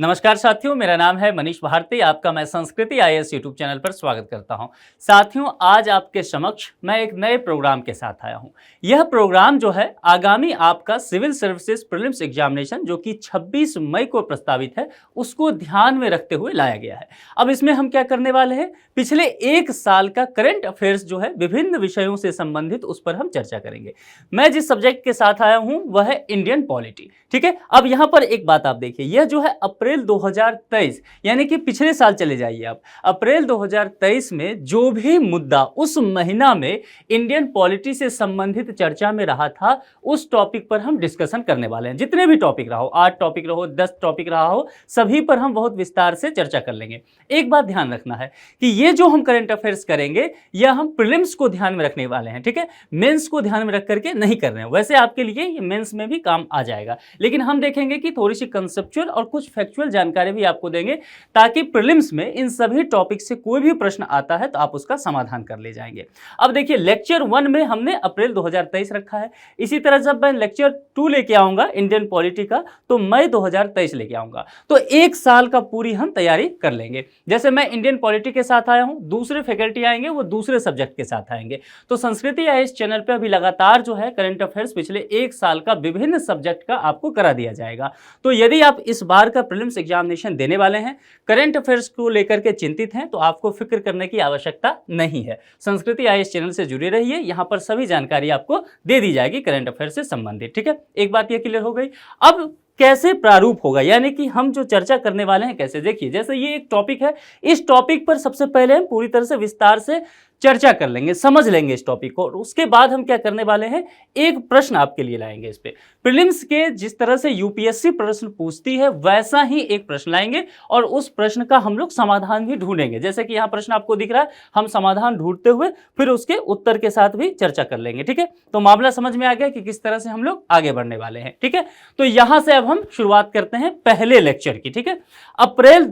नमस्कार साथियों, मेरा नाम है मनीष भारती। आपका मैं संस्कृति आईएएस यूट्यूब चैनल पर स्वागत करता हूं। साथियों, आज आपके समक्ष मैं एक नए प्रोग्राम के साथ आया हूं। यह प्रोग्राम जो है आगामी आपका सिविल सर्विसेज प्रीलिम्स एग्जामिनेशन जो कि 26 मई को प्रस्तावित है, उसको ध्यान में रखते हुए लाया गया है। अब इसमें हम क्या करने वाले हैं, पिछले एक साल का करंट अफेयर्स जो है विभिन्न विषयों से संबंधित, उस पर हम चर्चा करेंगे। मैं जिस सब्जेक्ट के साथ आया हूं वह है इंडियन पॉलिटी। ठीक है, अब यहां पर एक बात आप देखिए, यह जो है अप्रैल 2023 यानी कि पिछले साल चले जाइए आप, अप्रैल 2023 में जो भी मुद्दा उस महीना में इंडियन पॉलिटी से संबंधित चर्चा में रहा था, उस टॉपिक पर हम डिस्कशन करने वाले हैं। जितने भी टॉपिक रहा हो, 8 टॉपिक रहो, 10 टॉपिक रहा हो, सभी पर हम बहुत विस्तार से चर्चा कर लेंगे। एक बात ध्यान रखना है कि ये जो हम करंट अफेयर्स करेंगे, यह हम प्रीलिम्स को ध्यान में रखने वाले हैं। ठीक है, मेंस को ध्यान में रख करके नहीं कर रहे हैं। वैसे आपके लिए ये मेंस में भी काम आ जाएगा, लेकिन हम देखेंगे कि थोड़ी सी कंसेप्चुअल और कुछ फैक्चुअल जानकारी भी आपको देंगे, ताकि प्रीलिम्स में इन सभी टॉपिक से कोई भी प्रश्न आता है तो आप उसका समाधान कर ले जाएंगे। अब देखिए, लेक्चर 1 में हमने अप्रैल 2023 रखा है। इसी तरह जब मैं लेक्चर 2 लेके आऊंगा इंडियन पॉलिटी का, तो मई 2023 लेके आऊंगा। तो एक साल का पूरी हम तैयारी कर लेंगे। जैसे मैं इंडियन पॉलिटी के साथ आया हूं, दूसरे फैकल्टी आएंगे वो दूसरे सब्जेक्ट के साथ आएंगे। तो संस्कृति आईएएस चैनल पे अभी लगातार जो है करंट अफेयर्स पिछले एक साल का विभिन्न सब्जेक्ट का आपको करा दिया जाएगा। तो यदि आप इस बार का प्रीलिम्स एग्जामिनेशन देने वाले हैं, करंट अफेयर्स को लेकर के चिंतित हैं, तो आपको फिक्र करने की आवश्यकता नहीं है। संस्कृति आईएएस चैनल से जुड़े रहिए, यहां पर सभी जानकारी आपको दे दी जाएगी करंट अफेयर्स से संबंधित। ठीक है, एक बात यह क्लियर हो गई। अब कैसे प्रारूप होगा, यानी कि हम जो चर्चा करने वाले हैं कैसे, देखिए जैसे ये एक टॉपिक है, इस टॉपिक पर सबसे पहले हम पूरी तरह से विस्तार से चर्चा कर लेंगे, समझ लेंगे इस टॉपिक को, और उसके बाद हम क्या करने वाले हैं, एक प्रश्न आपके लिए लाएंगे इस पे। प्रीलिम्स के जिस तरह से यूपीएससी प्रश्न पूछती है, वैसा ही एक प्रश्न लाएंगे और उस प्रश्न का हम लोग समाधान भी ढूंढेंगे। जैसे कि यहाँ प्रश्न आपको दिख रहा है, हम समाधान ढूंढते हुए फिर उसके उत्तर के साथ भी चर्चा कर लेंगे। ठीक है, तो मामला समझ में आ गया कि किस तरह से हम लोग आगे बढ़ने वाले हैं। ठीक है, तो यहां से अब हम शुरुआत करते हैं पहले लेक्चर की। ठीक है, अप्रैल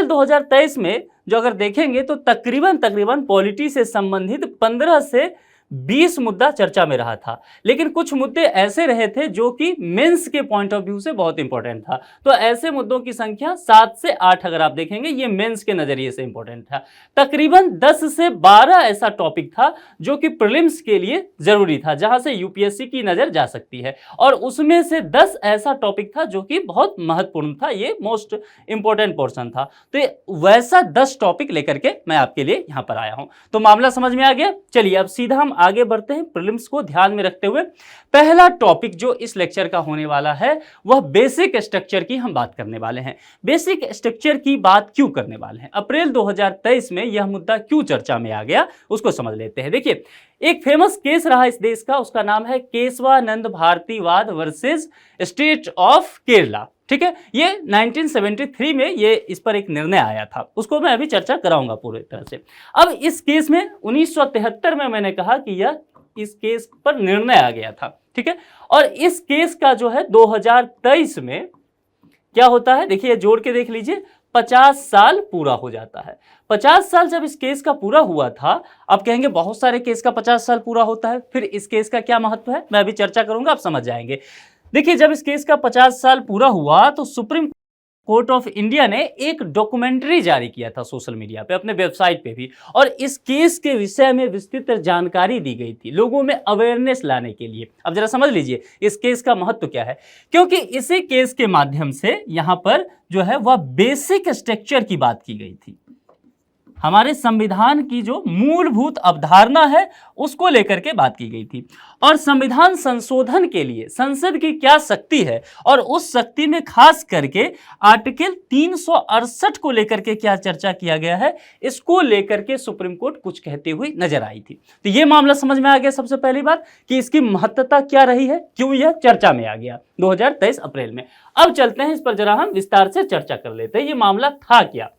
2023 में जो अगर देखेंगे तो तकरीबन पॉलिटी से संबंधित 15 से 20 मुद्दा चर्चा में रहा था, लेकिन कुछ मुद्दे ऐसे रहे थे जो कि मेंस के पॉइंट ऑफ व्यू से बहुत इंपॉर्टेंट था। तो ऐसे मुद्दों की संख्या 7 से 8 अगर आप देखेंगे, ये मेंस के नजरिए से इंपॉर्टेंट था। तकरीबन 10 से 12 ऐसा टॉपिक था जो कि प्रीलिम्स के लिए जरूरी था, जहां से यूपीएससी की नजर जा सकती है, और उसमें से 10 ऐसा टॉपिक था जो कि बहुत महत्वपूर्ण था, ये मोस्ट इंपॉर्टेंट पोर्शन था। तो वैसा 10 टॉपिक लेकर के मैं आपके लिए यहां पर आया हूं। तो मामला समझ में आ गया। चलिए अब सीधा हम आगे बढ़ते हैं प्रीलिम्स को ध्यान में रखते हुए। पहला टॉपिक जो इस लेक्चर का होने वाला है, वह बेसिक स्ट्रक्चर की हम बात करने वाले हैं। बेसिक स्ट्रक्चर की बात क्यों करने वाले हैं, अप्रैल 2023 में यह मुद्दा क्यों चर्चा में आ गया, उसको समझ लेते हैं। देखिए, एक फेमस केस रहा इस देश का, उसका नाम है केशवानंद भारतीवाद वर्सेस स्टेट ऑफ केरला। ठीक है, ये 1973 में ये इस पर एक निर्णय आया था, उसको मैं अभी चर्चा कराऊंगा पूरी तरह से। अब इस केस में 1973 में मैंने कहा कि यह इस केस पर निर्णय आ गया था। ठीक है, और इस केस का जो है 2023 में क्या होता है, देखिए जोड़ के देख लीजिए, 50 साल पूरा हो जाता है। 50 साल जब इस केस का पूरा हुआ था, आप कहेंगे बहुत सारे केस का 50 साल पूरा होता है, फिर इस केस का क्या महत्व है, मैं अभी चर्चा करूंगा, आप समझ जाएंगे। देखिए, जब इस केस का 50 साल पूरा हुआ तो सुप्रीम कोर्ट ऑफ इंडिया ने एक डॉक्यूमेंट्री जारी किया था सोशल मीडिया पे, अपने वेबसाइट पे भी, और इस केस के विषय में विस्तृत जानकारी दी गई थी लोगों में अवेयरनेस लाने के लिए। अब जरा समझ लीजिए इस केस का महत्व क्या है, क्योंकि इसी केस के माध्यम से यहां पर जो है वह बेसिक स्ट्रक्चर की बात की गई थी। हमारे संविधान की जो मूलभूत अवधारणा है उसको लेकर के बात की गई थी, और संविधान संशोधन के लिए संसद की क्या शक्ति है, और उस शक्ति में खास करके आर्टिकल 368 को लेकर के क्या चर्चा किया गया है, इसको लेकर के सुप्रीम कोर्ट कुछ कहते हुए नजर आई थी। तो ये मामला समझ में आ गया सबसे पहली बात कि इसकी महत्वता क्या रही है, क्यों यह चर्चा में आ गया 2023 अप्रैल में। अब चलते हैं इस पर जरा हम विस्तार से चर्चा कर लेते हैं, ये मामला था क्या।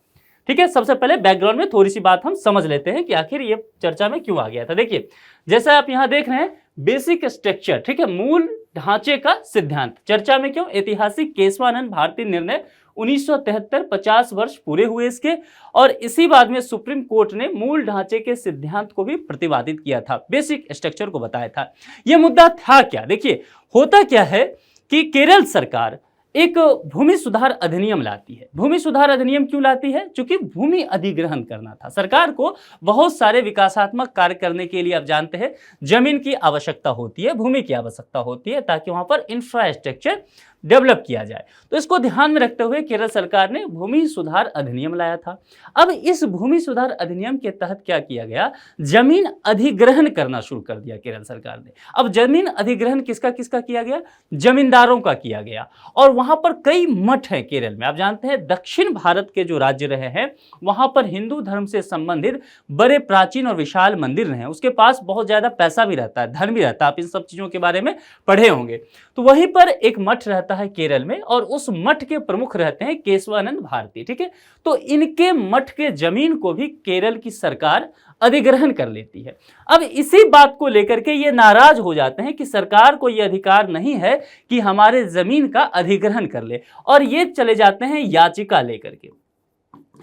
ठीक है, सबसे पहले बैकग्राउंड में थोड़ी सी बात हम समझ लेते हैं कि आखिर ये चर्चा में क्यों आ गया था। देखिए, जैसा आप यहां देख रहे हैं, बेसिक स्ट्रक्चर, ठीक है, मूल ढांचे का सिद्धांत चर्चा में क्यों, ऐतिहासिक केशवानंद भारती निर्णय 1973, 50 वर्ष पूरे हुए इसके, और इसी बाद में सुप्रीम कोर्ट ने मूल ढांचे के सिद्धांत को भी प्रतिपादित किया था, बेसिक स्ट्रक्चर को बताया था। यह मुद्दा था क्या, देखिए होता क्या है कि केरल सरकार एक भूमि सुधार अधिनियम लाती है। भूमि सुधार अधिनियम क्यों लाती है? क्योंकि भूमि अधिग्रहण करना था सरकार को। बहुत सारे विकासात्मक कार्य करने के लिए आप जानते हैं जमीन की आवश्यकता होती है, भूमि की आवश्यकता होती है, ताकि वहां पर इंफ्रास्ट्रक्चर डेवलप किया जाए। तो इसको ध्यान में रखते हुए केरल सरकार ने भूमि सुधार अधिनियम लाया था। अब इस भूमि सुधार अधिनियम के तहत क्या किया गया? जमीन अधिग्रहण करना शुरू कर दिया केरल सरकार ने। अब जमीन अधिग्रहण किसका किसका किया गया? जमींदारों का किया गया। और वहां पर कई मठ हैं केरल में। आप जानते हैं दक्षिण भारत के जो राज्य रहे हैं वहां पर हिंदू धर्म से संबंधित बड़े प्राचीन और विशाल मंदिर रहे हैं। उसके पास बहुत ज्यादा पैसा भी रहता है, धन भी रहता है। आप इन सब चीजों के बारे में पढ़े होंगे। तो वहीं पर एक मठ रहता है केरल में और उस मठ के प्रमुख रहते हैं केशवानंद भारती। ठीक है, तो इनके मठ के जमीन को भी केरल की सरकार अधिग्रहण कर लेती है। अब इसी बात को लेकर के ये नाराज हो जाते हैं कि सरकार को ये अधिकार नहीं है कि हमारे जमीन का अधिग्रहण कर ले, और ये चले जाते हैं याचिका लेकर के।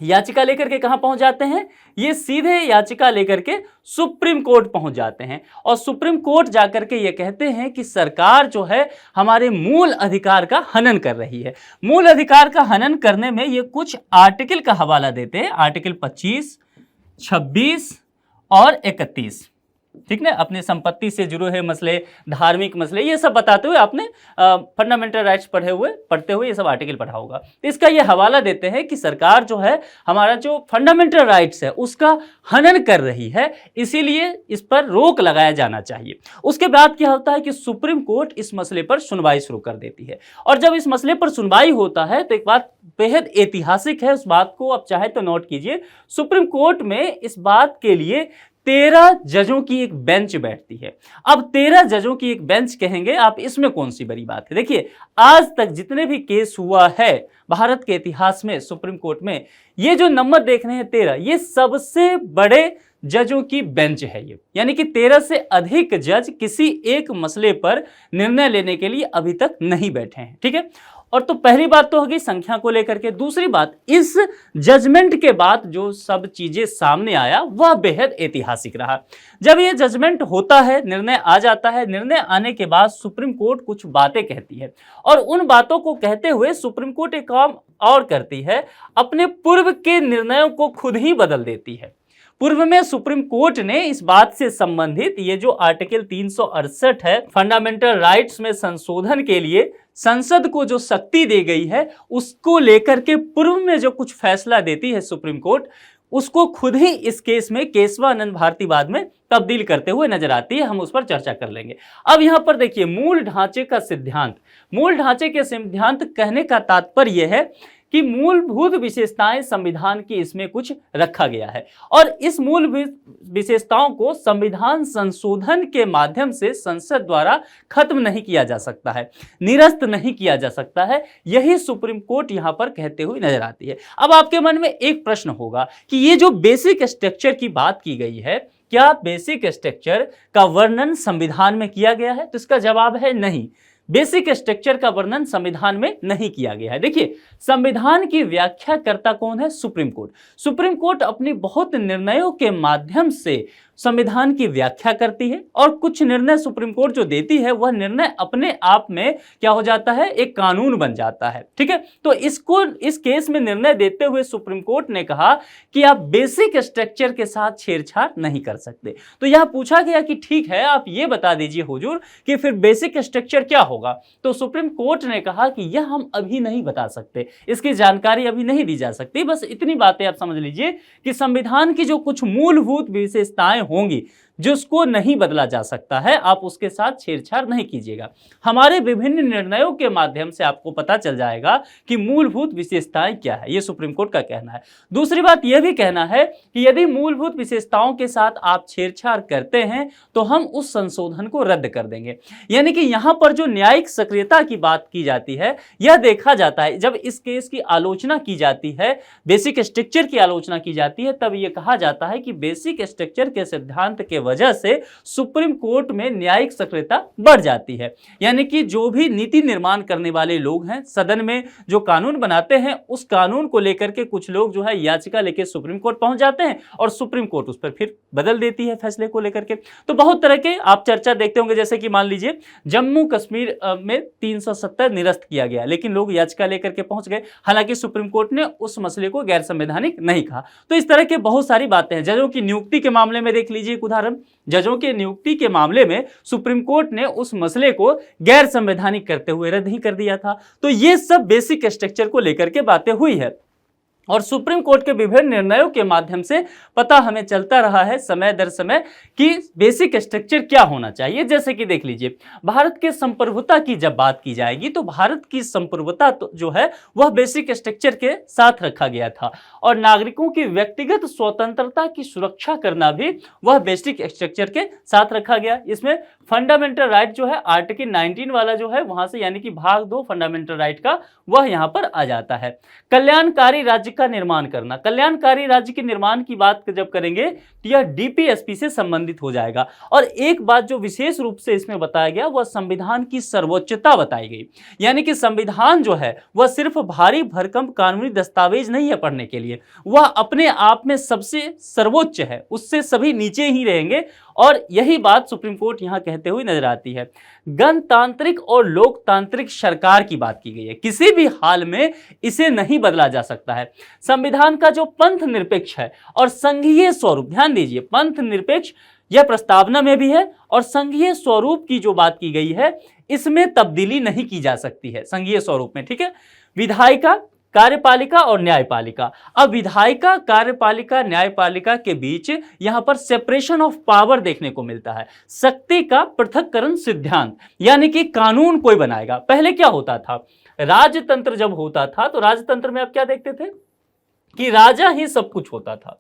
याचिका लेकर के कहां पहुंच जाते हैं? ये सीधे याचिका लेकर के सुप्रीम कोर्ट पहुंच जाते हैं, और सुप्रीम कोर्ट जाकर के ये कहते हैं कि सरकार जो है हमारे मूल अधिकार का हनन कर रही है। मूल अधिकार का हनन करने में ये कुछ आर्टिकल का हवाला देते हैं, आर्टिकल 25, 26 और 31। ठीक ना, अपने संपत्ति से जुड़े हुए मसले, धार्मिक मसले, ये सब बताते हुए आपने फंडामेंटल राइट्स पढ़ते हुए ये सब आर्टिकल पढ़ा होगा। तो इसका ये हवाला देते हैं कि सरकार जो है हमारा जो फंडामेंटल राइट्स है उसका हनन कर रही है, इसीलिए इस पर रोक लगाया जाना चाहिए। उसके बाद क्या होता है कि सुप्रीम कोर्ट इस मसले पर सुनवाई शुरू कर देती है, और जब इस मसले पर सुनवाई होता है तो एक बात बेहद ऐतिहासिक है, उस बात को आप चाहे तो नोट कीजिए। सुप्रीम कोर्ट में इस बात के लिए 13 जजों की एक बेंच बैठती है। अब 13 जजों की एक बेंच कहेंगे आप, इसमें कौन सी बड़ी बात है? देखिए, आज तक जितने भी केस हुआ है भारत के इतिहास में सुप्रीम कोर्ट में, ये जो नंबर देख रहे हैं 13, ये सबसे बड़े जजों की बेंच है ये। यानी कि 13 से अधिक जज किसी एक मसले पर निर्णय लेने के लिए अभी तक नहीं बैठे हैं। ठीक है, और तो पहली बात तो होगी संख्या को लेकर के। दूसरी बात, इस जजमेंट के बाद जो सब चीजें सामने आया वह बेहद ऐतिहासिक रहा। जब ये जजमेंट होता है, निर्णय आ जाता है, निर्णय आने के बाद सुप्रीम कोर्ट कुछ बातें कहती है, और उन बातों को कहते हुए सुप्रीम कोर्ट एक काम और करती है, अपने पूर्व के निर्णयों को खुद ही बदल देती है। पूर्व में सुप्रीम कोर्ट ने इस बात से संबंधित ये जो आर्टिकल 368 है, फंडामेंटल राइट्स में संशोधन के लिए संसद को जो शक्ति दी गई है, उसको लेकर के पूर्व में जो कुछ फैसला देती है सुप्रीम कोर्ट, उसको खुद ही इस केस में केशवानंद भारती बाद में तब्दील करते हुए नजर आती है। हम उस पर चर्चा कर लेंगे। अब यहां पर देखिए, मूल ढांचे का सिद्धांत, मूल ढांचे के सिद्धांत कहने का तात्पर्य है कि मूलभूत विशेषताएं संविधान की इसमें कुछ रखा गया है, और इस मूल विशेषताओं को संविधान संशोधन के माध्यम से संसद द्वारा खत्म नहीं किया जा सकता है, निरस्त नहीं किया जा सकता है। यही सुप्रीम कोर्ट यहां पर कहते हुए नजर आती है। अब आपके मन में एक प्रश्न होगा कि ये जो बेसिक स्ट्रक्चर की बात की गई है, क्या बेसिक स्ट्रक्चर का वर्णन संविधान में किया गया है? तो इसका जवाब है नहीं। बेसिक स्ट्रक्चर का वर्णन संविधान में नहीं किया गया है। देखिए, संविधान की व्याख्या करता कौन है? Supreme court. सुप्रीम कोर्ट अपनी बहुत निर्णयों के माध्यम से संविधान की व्याख्या करती है, और कुछ निर्णय सुप्रीम कोर्ट जो देती है वह निर्णय अपने आप में क्या हो जाता है? एक कानून बन जाता है। ठीक है, तो इसको इस केस में निर्णय देते हुए सुप्रीम कोर्ट ने कहा कि आप बेसिक स्ट्रक्चर के साथ छेड़छाड़ नहीं कर सकते। तो यह पूछा गया कि ठीक है, आप ये बता दीजिए हुजूर कि फिर बेसिक स्ट्रक्चर क्या होगा? तो सुप्रीम कोर्ट ने कहा कि यह हम अभी नहीं बता सकते, इसकी जानकारी अभी नहीं दी जा सकती। बस इतनी बातें आप समझ लीजिए कि संविधान की जो कुछ मूलभूत विशेषताएं होंगी जिसको नहीं बदला जा सकता है, आप उसके साथ छेड़छाड़ नहीं कीजिएगा। हमारे विभिन्न निर्णयों के माध्यम से आपको पता चल जाएगा कि मूलभूत विशेषताएं क्या है, ये सुप्रीम कोर्ट का कहना है। दूसरी बात यह भी कहना है कि यदि मूलभूत विशेषताओं के साथ आप छेड़छाड़ करते हैं तो हम उस संशोधन को रद्द कर देंगे। यानी कि यहां पर जो न्यायिक सक्रियता की बात की जाती है, यह देखा जाता है जब इस केस की आलोचना की जाती है, बेसिक स्ट्रक्चर की आलोचना की जाती है, तब यह कहा जाता है कि बेसिक स्ट्रक्चर के सिद्धांत के वजह से सुप्रीम कोर्ट में न्यायिक सक्रियता बढ़ जाती है। यानी कि जो भी नीति निर्माण करने वाले लोग हैं, सदन में जो कानून बनाते हैं, उस कानून को लेकर के कुछ लोग जो है याचिका लेकर सुप्रीम कोर्ट पहुंच जाते हैं और सुप्रीम कोर्ट उस पर फिर बदल देती है फैसले को लेकर के। तो बहुत तरह के आप चर्चा देखते होंगे, जैसे कि मान लीजिए जम्मू कश्मीर में 370 निरस्त किया गया, लेकिन लोग याचिका लेकर के पहुंच गए, हालांकि सुप्रीम कोर्ट ने उस मसले को गैर संवैधानिक नहीं कहा। तो इस तरह के बहुत सारी बातें हैं। जजों की नियुक्ति के मामले में देख लीजिए एक उदाहरण, जजों की नियुक्ति के मामले में सुप्रीम कोर्ट ने उस मसले को गैर संवैधानिक करते हुए रद्द ही कर दिया था। तो ये सब बेसिक स्ट्रक्चर को लेकर के बातें हुई है और सुप्रीम कोर्ट के विभिन्न निर्णयों के माध्यम से पता हमें चलता रहा है समय दर समय कि बेसिक स्ट्रक्चर क्या होना चाहिए। जैसे कि देख लीजिए, भारत के संप्रभुता की जब बात की जाएगी तो भारत की संप्रभुता तो जो है वह बेसिक स्ट्रक्चर के साथ रखा गया था और नागरिकों की व्यक्तिगत स्वतंत्रता की सुरक्षा करना भी वह बेसिक स्ट्रक्चर के साथ रखा गया। इसमें फंडामेंटल राइट जो है आर्टिकल 19 वाला जो है वहां से, यानी कि भाग 2 फंडामेंटल राइट का, वह यहां पर आ जाता है। कल्याणकारी राज्य का निर्माण करना, कल्याणकारी राज्य के निर्माण की बात जब करेंगे तो यह डीपीएसपी से संबंधित हो जाएगा। और एक बात जो विशेष रूप से इसमें बताया गया वह संविधान की सर्वोच्चता बताई गई, यानी कि संविधान जो है वह सिर्फ भारी भरकम कानूनी दस्तावेज नहीं है पढ़ने के लिए, वह अपने आप में सबसे सर्वोच्च है, उससे सभी नीचे ही रहेंगे। और यही बात सुप्रीम कोर्ट यहां कहते हुए नजर आती है। गणतांत्रिक और लोकतांत्रिक सरकार की बात की गई है, किसी भी हाल में इसे नहीं बदला जा सकता है। संविधान का जो पंथ निरपेक्ष है और संघीय स्वरूप, ध्यान दीजिए, पंथ निरपेक्ष यह प्रस्तावना में भी है और संघीय स्वरूप की जो बात की गई है इसमें तब्दीली नहीं की जा सकती है संघीय स्वरूप में, ठीक है। विधायिका, कार्यपालिका और न्यायपालिका, अब विधायिका, कार्यपालिका, न्यायपालिका के बीच यहां पर सेपरेशन ऑफ पावर देखने को मिलता है, शक्ति का पृथक्करण सिद्धांत, यानी कि कानून कोई बनाएगा। पहले क्या होता था, राजतंत्र जब होता था तो राजतंत्र में आप क्या देखते थे कि राजा ही सब कुछ होता था,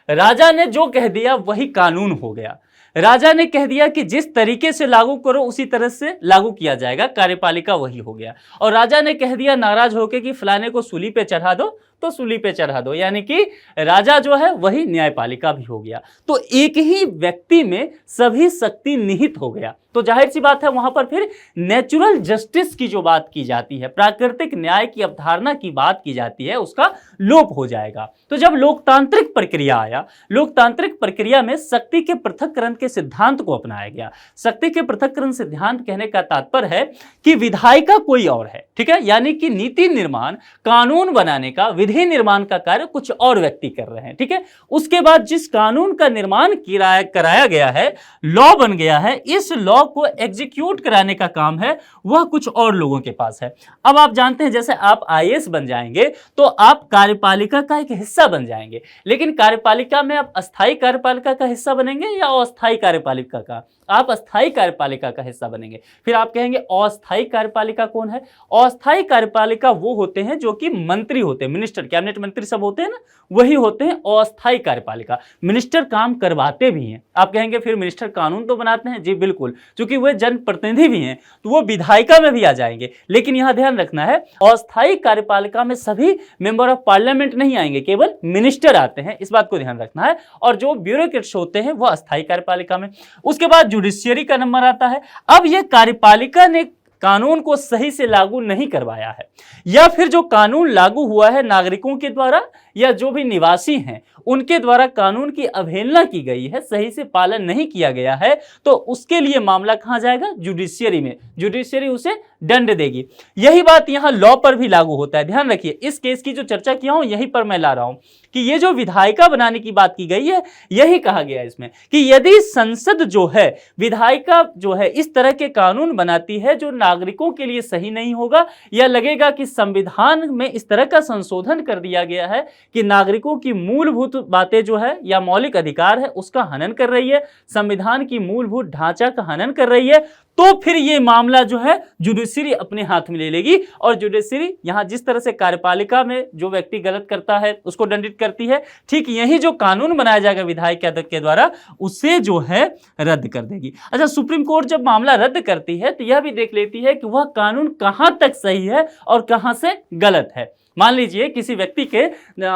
राजा ने जो कह दिया वही कानून हो गया, राजा ने कह दिया कि जिस तरीके से लागू करो उसी तरह से लागू किया जाएगा, कार्यपालिका वही हो गया। और राजा ने कह दिया नाराज होकर कि फलाने को सूली पे चढ़ा दो तो सूली पे चढ़ा दो, यानी कि राजा जो है वही न्यायपालिका भी हो गया। तो एक ही व्यक्ति में सभी शक्ति निहित हो गया। तो जाहिर सी बात है वहां पर फिर नेचुरल जस्टिस की जो बात की जाती है, प्राकृतिक न्याय की अवधारणा की बात की जाती है, उसका लोप हो जाएगा। तो जब लोकतांत्रिक प्रक्रिया आया, लोकतांत्रिक प्रक्रिया में शक्ति के पृथक्करण के सिद्धांत को अपनाया गया। शक्ति के पृथक्करण सिद्धांत कहने का तात्पर्य है कि विधायिका कोई और है, ठीक है, यानी कि नीति निर्माण, कानून बनाने का, विधि निर्माण का कार्य कुछ और व्यक्ति कर रहे हैं, ठीक है। उसके बाद जिस कानून का निर्माण कराया गया है, लॉ बन गया है, इस लॉ को एग्जीक्यूट कराने का काम है वह कुछ और लोगों के पास है। अब आप जानते हैं जैसे आप आईएएस बन जाएंगे तो आप कार्यपालिका का एक हिस्सा बन जाएंगे, लेकिन कार्यपालिका में आप अस्थायी कार्यपालिका का हिस्सा बनेंगे या अस्थायी कार्यपालिका का? आप अस्थायी कार्यपालिका का हिस्सा बनेंगे। फिर आप कहेंगे अस्थायी कार्यपालिका कौन है? अस्थायी कार्यपालिका वो होते हैं जो कि मंत्री होते हैं, मिनिस्टर, कैबिनेट मंत्री सब होते हैं ना, वही होते हैं अस्थायी कार्यपालिका। मिनिस्टर काम करवाते भी हैं। आप कहेंगे फिर मिनिस्टर कानून तो बनाते हैं, जी बिल्कुल, क्योंकि वे जनप्रतिनिधि भी हैं तो वो विधायिका में भी आ जाएंगे। लेकिन यहां ध्यान रखना है अस्थायी कार्यपालिका में सभी मेंबर ऑफ पार्लियामेंट नहीं आएंगे, केवल मिनिस्टर आते हैं, इस बात को ध्यान रखना है। और जो ब्यूरोक्रेट्स होते हैं वह अस्थायी कार्यपालिका में। उसके बाद जुडिशियरी का नंबर आता है। अब यह कार्यपालिका ने कानून को सही से लागू नहीं करवाया है, या फिर जो कानून लागू हुआ है नागरिकों के द्वारा या जो भी निवासी हैं उनके द्वारा कानून की अवहेलना की गई है, सही से पालन नहीं किया गया है, तो उसके लिए मामला कहां जाएगा? जुडिशियरी में। जुडिशियरी उसे दंड देगी। यही बात यहां लॉ पर भी लागू होता है। ध्यान रखिए, इस केस की जो चर्चा किया हूं यहीं पर मैं ला रहा हूं कि ये जो विधायिका बनाने की बात की गई है, यही कहा गया है इसमें कि यदि संसद जो है, विधायिका जो है, इस तरह के कानून बनाती है जो नागरिकों के लिए सही नहीं होगा, या लगेगा कि संविधान में इस तरह का संशोधन कर दिया गया है कि नागरिकों की मूलभूत बातें जो है या मौलिक अधिकार है उसका हनन कर रही है, संविधान की मूलभूत ढांचा का हनन कर रही है, तो फिर ये मामला जो है जुडिशरी अपने हाथ में ले लेगी। और जुडिशरी यहां जिस तरह से कार्यपालिका में जो व्यक्ति गलत करता है उसको दंडित करती है, ठीक यही जो कानून बनाया जाएगा विधायक के द्वारा उसे जो है रद्द कर देगी। अच्छा, सुप्रीम कोर्ट जब मामला रद्द करती है तो यह भी देख लेती है कि वह कानून कहां तक सही है और कहां से गलत है। मान लीजिए किसी व्यक्ति के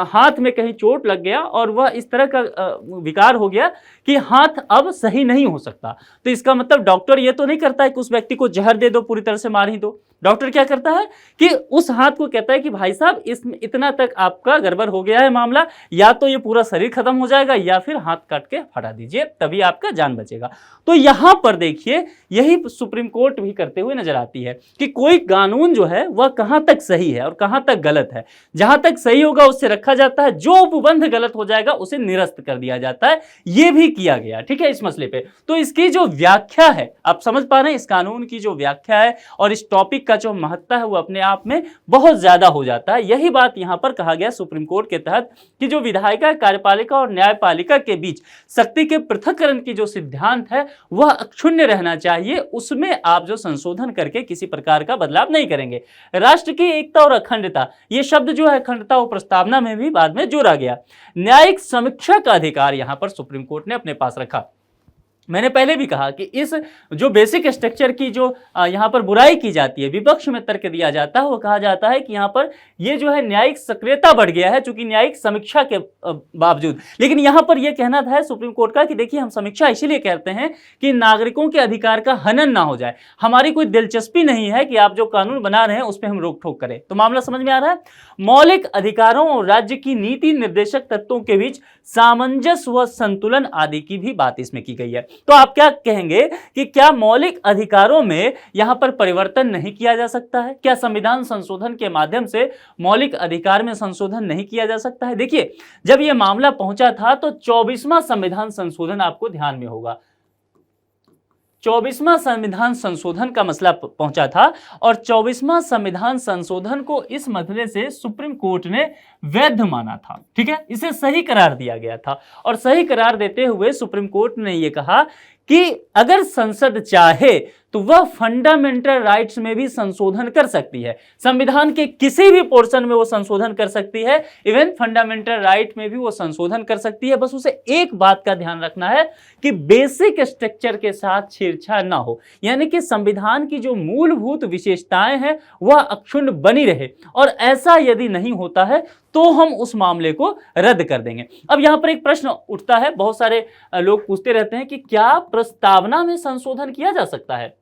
हाथ में कहीं चोट लग गया और वह इस तरह का विकार हो गया कि हाथ अब सही नहीं हो सकता, तो इसका मतलब डॉक्टर ये तो नहीं करता है कि उस व्यक्ति को जहर दे दो, पूरी तरह से मार ही दो। डॉक्टर क्या करता है कि उस हाथ को कहता है कि भाई साहब इसमें इतना तक आपका गड़बड़ हो गया है मामला, या तो ये पूरा शरीर खत्म हो जाएगा या फिर हाथ काट के हटा दीजिए, तभी आपका जान बचेगा। तो यहां पर देखिए यही सुप्रीम कोर्ट भी करते हुए नजर आती है कि कोई कानून जो है वह कहां तक सही है और कहां तक गलत है। जहां तक सही होगा उससे रखा जाता है, जो उपबंध गलत हो जाएगा उसे निरस्त कर दिया जाता है। यह भी किया गया, ठीक है, इस मसले पे। तो इसकी जो व्याख्या है, आप समझ पा रहे हैं, इस कानून की जो व्याख्या है और इस टॉपिक का जो महत्व है वो अपने आप में बहुत ज्यादा हो जाता है। यही बात यहां पर कहा गया सुप्रीम कोर्ट के तहत कि जो विधायिका, कार्यपालिका और न्यायपालिका के बीच शक्ति के पृथक्करण की जो सिद्धांत है वह अक्षुण्य रहना चाहिए, उसमें आप जो संशोधन करके किसी प्रकार का बदलाव नहीं करेंगे। राष्ट्र की एकता और अखंडता, ये शब्द जो है अखंडता और प्रस्तावना में भी बाद में जोड़ा गया। न्यायिक समीक्षा का अधिकार यहां पर सुप्रीम कोर्ट ने अपने पास रखा। मैंने पहले भी कहा कि इस जो बेसिक स्ट्रक्चर की जो यहाँ पर बुराई की जाती है, विपक्ष में तर्क दिया जाता है, वो कहा जाता है कि यहाँ पर ये जो है न्यायिक सक्रियता बढ़ गया है चूंकि न्यायिक समीक्षा के बावजूद। लेकिन यहाँ पर यह कहना था सुप्रीम कोर्ट का कि देखिए हम समीक्षा इसीलिए कहते हैं कि नागरिकों के अधिकार का हनन ना हो जाए। हमारी कोई दिलचस्पी नहीं है कि आप जो कानून बना रहे हैं उस पर हम रोक टोक करें। तो मामला समझ में आ रहा है। मौलिक अधिकारों और राज्य की नीति निर्देशक तत्वों के बीच सामंजस्य व संतुलन आदि की भी बात इसमें की गई है। तो आप क्या कहेंगे कि क्या मौलिक अधिकारों में यहां पर परिवर्तन नहीं किया जा सकता है? क्या संविधान संशोधन के माध्यम से मौलिक अधिकार में संशोधन नहीं किया जा सकता है? देखिए, जब यह मामला पहुंचा था तो 24वां संविधान संशोधन आपको ध्यान में होगा, 24वां संविधान संशोधन का मसला पहुंचा था और 24वां संविधान संशोधन को इस मसले से सुप्रीम कोर्ट ने वैध माना था। ठीक है, इसे सही करार दिया गया था और सही करार देते हुए सुप्रीम कोर्ट ने यह कहा कि अगर संसद चाहे तो वह फंडामेंटल राइट्स में भी संशोधन कर सकती है। संविधान के किसी भी पोर्शन में वो संशोधन कर सकती है, इवन फंडामेंटल राइट में भी वो संशोधन कर सकती है। बस उसे एक बात का ध्यान रखना है कि बेसिक स्ट्रक्चर के साथ छेड़छाड़ ना हो, यानी कि संविधान की जो मूलभूत विशेषताएं हैं वह अक्षुण्ण बनी रहे, और ऐसा यदि नहीं होता है तो हम उस मामले को रद्द कर देंगे। अब यहां पर एक प्रश्न उठता है, बहुत सारे लोग पूछते रहते हैं कि क्या प्रस्तावना में संशोधन किया जा सकता है?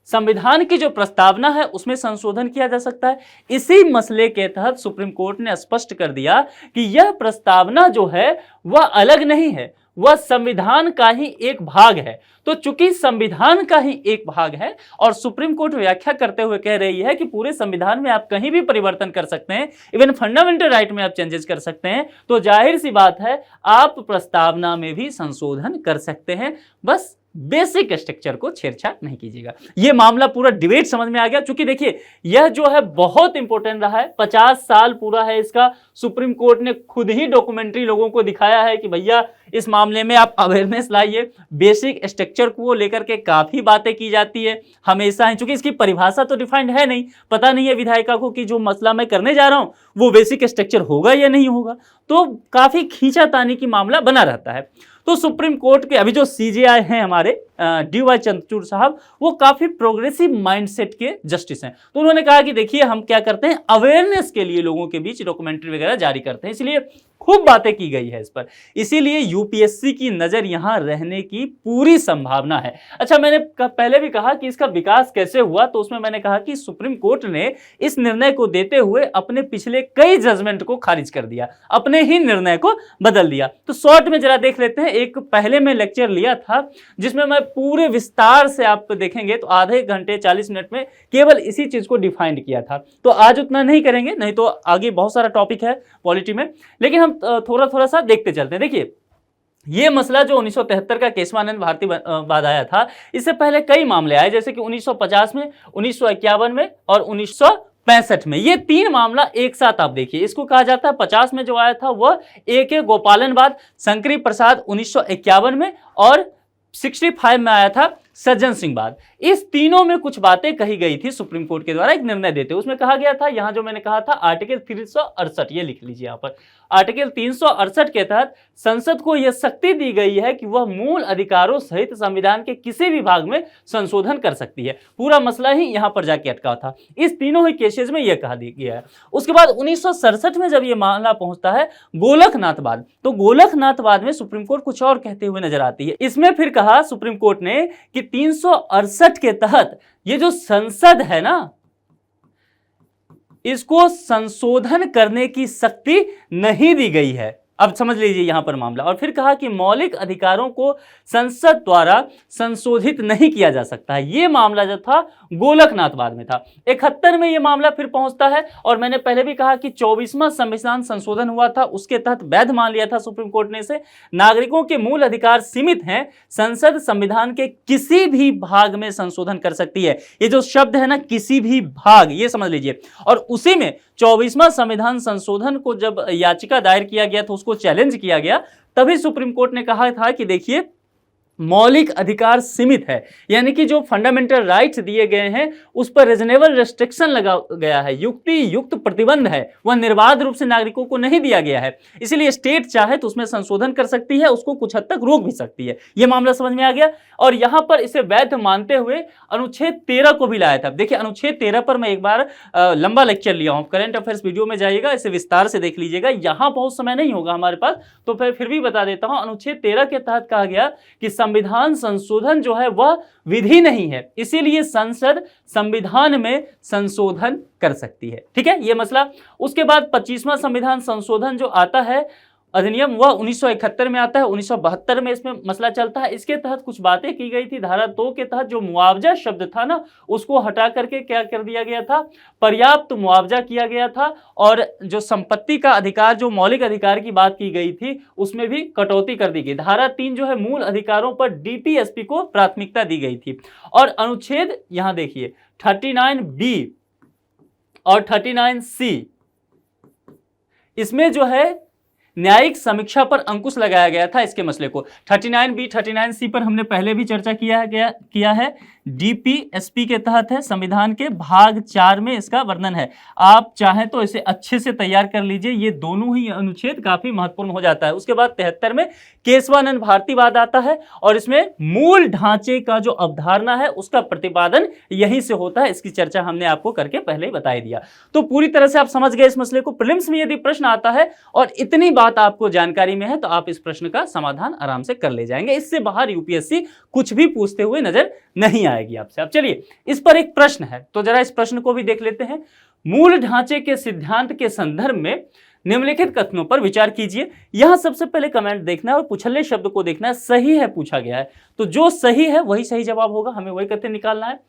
संविधान की जो प्रस्तावना है उसमें संशोधन किया जा सकता है। इसी मसले के तहत सुप्रीम कोर्ट ने स्पष्ट कर दिया कि यह प्रस्तावना जो है वह अलग नहीं है, वह संविधान का ही एक भाग है। तो चूंकि संविधान का ही एक भाग है और सुप्रीम कोर्ट व्याख्या करते हुए कह रही है कि पूरे संविधान में आप कहीं भी परिवर्तन कर सकते हैं, इवन फंडामेंटल राइट में आप चेंजेस कर सकते हैं, तो जाहिर सी बात है आप प्रस्तावना में भी संशोधन कर सकते हैं। बस बेसिक स्ट्रक्चर को छेड़छाड़ नहीं कीजिएगा। यह मामला पूरा डिबेट समझ में आ गया। चूंकि देखिए यह जो है बहुत इंपॉर्टेंट रहा है, 50 साल पूरा है इसका। सुप्रीम कोर्ट ने खुद ही डॉक्यूमेंट्री लोगों को दिखाया है कि भैया इस मामले में आप अवेयरनेस लाइए। बेसिक स्ट्रक्चर को लेकर के काफी बातें की जाती है हमेशा ही, चूंकि इसकी परिभाषा तो डिफाइंड है नहीं, पता नहीं है विधायिका को कि जो मसला मैं करने जा रहा हूं वो बेसिक स्ट्रक्चर होगा या नहीं होगा, तो काफी खींचातानी की मामला बना रहता है। तो सुप्रीम कोर्ट के अभी जो सीजेआई हैं हमारे डी.वाई. चंद्रचूड़ साहब, वो काफी प्रोग्रेसिव माइंडसेट के जस्टिस हैं। तो उन्होंने कहा कि देखिए हम क्या करते हैं, अवेयरनेस के लिए लोगों के बीच डॉक्यूमेंट्री वगैरह जारी करते हैं, इसलिए खूब बातें की गई है इस पर, इसीलिए यूपीएससी की नजर यहां रहने की पूरी संभावना है। अच्छा, मैंने पहले भी कहा कि इसका विकास कैसे हुआ, तो उसमें मैंने कहा कि सुप्रीम कोर्ट ने इस निर्णय को देते हुए अपने पिछले कई जजमेंट को खारिज कर दिया, अपने ही निर्णय को बदल दिया। तो शॉर्ट में जरा देख लेते हैं। एक पहले में लेक्चर लिया था जिसमें मैं पूरे विस्तार से, आप देखेंगे तो आधे घंटे 40 मिनट में केवल इसी चीज को डिफाइंड किया था। तो आज उतना नहीं करेंगे, नहीं तो आगे बहुत सारा टॉपिक है पॉलिटी में, लेकिन हम थोड़ा सा देखते चलते हैं। देखिए ये मसला जो 1973 का केशवानंद भारती बाद आया था, इससे पहले कई मामले आए, जैसे कि 1950 में, 1951 में और 1965 में। ये तीन मामला एक साथ आप देखिए। इसको कहा जाता है, 50 में जो आया था वह A.K. गोपालन वाद, शंकरी प्रसाद 1951 में, और 65 में आया था सज्जन सिंह वाद। इस तीनों में कुछ बातें कही गई थी सुप्रीम कोर्ट के द्वारा एक निर्णय देते हुए। उसमें कहा गया था, यहां जो मैंने कहा था आर्टिकल 368, ये लिख लीजिए यहां पर, आर्टिकल 368 के तहत संसद को यह शक्ति दी गई है कि वह मूल अधिकारों सहित संविधान के किसी भी भाग में संशोधन कर सकती है। पूरा मसला ही यहां पर जाके अटका था। इस तीनों ही केसेस में यह कहा गया है। उसके बाद 1967 में जब यह मामला पहुंचता है गोलकनाथवाद, तो गोलकनाथवाद में सुप्रीम कोर्ट कुछ और कहते हुए नजर आती है। इसमें फिर कहा सुप्रीम कोर्ट ने कि 368 के तहत ये जो संसद है ना, इसको संशोधन करने की शक्ति नहीं दी गई है। अब समझ लीजिए यहां पर मामला। और फिर कहा कि मौलिक अधिकारों को संसद द्वारा संशोधित नहीं किया जा सकता है। यह मामला जो था गोलकनाथवाद में था। 71 में यह मामला फिर पहुंचता है, और मैंने पहले भी कहा कि 24वां संविधान संशोधन हुआ था, उसके तहत वैध मान लिया था सुप्रीम कोर्ट ने इसे। नागरिकों के मूल अधिकार सीमित हैं, संसद संविधान के किसी भी भाग में संशोधन कर सकती है। ये जो शब्द है ना, किसी भी भाग, ये समझ लीजिए। और उसी में 24वां संविधान संशोधन को जब याचिका दायर किया गया तो उसको चैलेंज किया गया, तभी सुप्रीम कोर्ट ने कहा था कि देखिए मौलिक अधिकार सीमित है, यानी कि जो फंडामेंटल राइट्स दिए गए हैं उस पर रीजनेबल रेस्ट्रिक्शन लगा गया है, युक्ति युक्त प्रतिबंध है, वह निर्बाध रूप से नागरिकों को नहीं दिया गया है। इसलिए स्टेट चाहे तो उसमें संशोधन कर सकती है, उसको कुछ हद तक रोक भी सकती है। यह मामला समझ में आ गया। और यहां पर इसे वैध मानते हुए अनुच्छेद 13 को भी लाया था। देखिए अनुच्छेद 13 पर मैं एक बार लंबा लेक्चर लिया हूं, करंट अफेयर्स वीडियो में जाइएगा, इसे विस्तार से देख लीजिएगा। यहां बहुत समय नहीं होगा हमारे पास, तो फिर भी बता देता हूं। अनुच्छेद 13 के तहत कहा गया कि संविधान संशोधन जो है वह विधि नहीं है, इसीलिए संसद संविधान में संशोधन कर सकती है। ठीक है, यह मसला। उसके बाद 25वां संविधान संशोधन जो आता है अधिनियम, वह 1971 में आता है। 1972 में इसमें मसला चलता है। इसके तहत कुछ बातें की गई थी। धारा 2 के तहत जो मुआवजा शब्द था ना, उसको हटा करके क्या कर दिया गया था, पर्याप्त मुआवजा किया गया था। और जो संपत्ति का अधिकार, जो मौलिक अधिकार की बात की गई थी, उसमें भी कटौती कर दी गई। धारा 3 जो है मूल अधिकारों पर डीपीएसपी को प्राथमिकता दी गई थी। और अनुच्छेद यहां देखिए 39B और 39C, इसमें जो है न्यायिक समीक्षा पर अंकुश लगाया गया था इसके मसले को। 39B 39C पर हमने पहले भी चर्चा किया है। डीपीएसपी के तहत है, संविधान के भाग 4 में इसका वर्णन है। आप चाहें तो इसे अच्छे से तैयार कर लीजिए, ये दोनों ही अनुच्छेद काफी महत्वपूर्ण हो जाता है। उसके बाद 73 में केशवानंद भारतीवाद आता है, और इसमें मूल ढांचे का जो अवधारणा है उसका प्रतिपादन यहीं से होता है। इसकी चर्चा हमने आपको करके पहले ही बता दिया। तो पूरी तरह से आप समझ गए इस मसले को। प्रीलिम्स में यदि प्रश्न आता है और इतनी बात आपको जानकारी में है, तो आप इस प्रश्न का समाधान आराम से कर ले जाएंगे। इससे बाहर यूपीएससी कुछ भी पूछते हुए नजर नहीं आएगी आपसे। अब चलिए, इस पर एक प्रश्न है, तो जरा इस प्रश्न को भी देख लेते हैं। मूल ढांचे के सिद्धांत के संदर्भ में निम्नलिखित कथनों पर विचार कीजिए। यहां सबसे पहले कमेंट देखना है और पुछले शब्द को देखना है, सही है पूछा गया है, तो जो सही है वही सही जवाब होगा, हमें वही कथन निकालना है।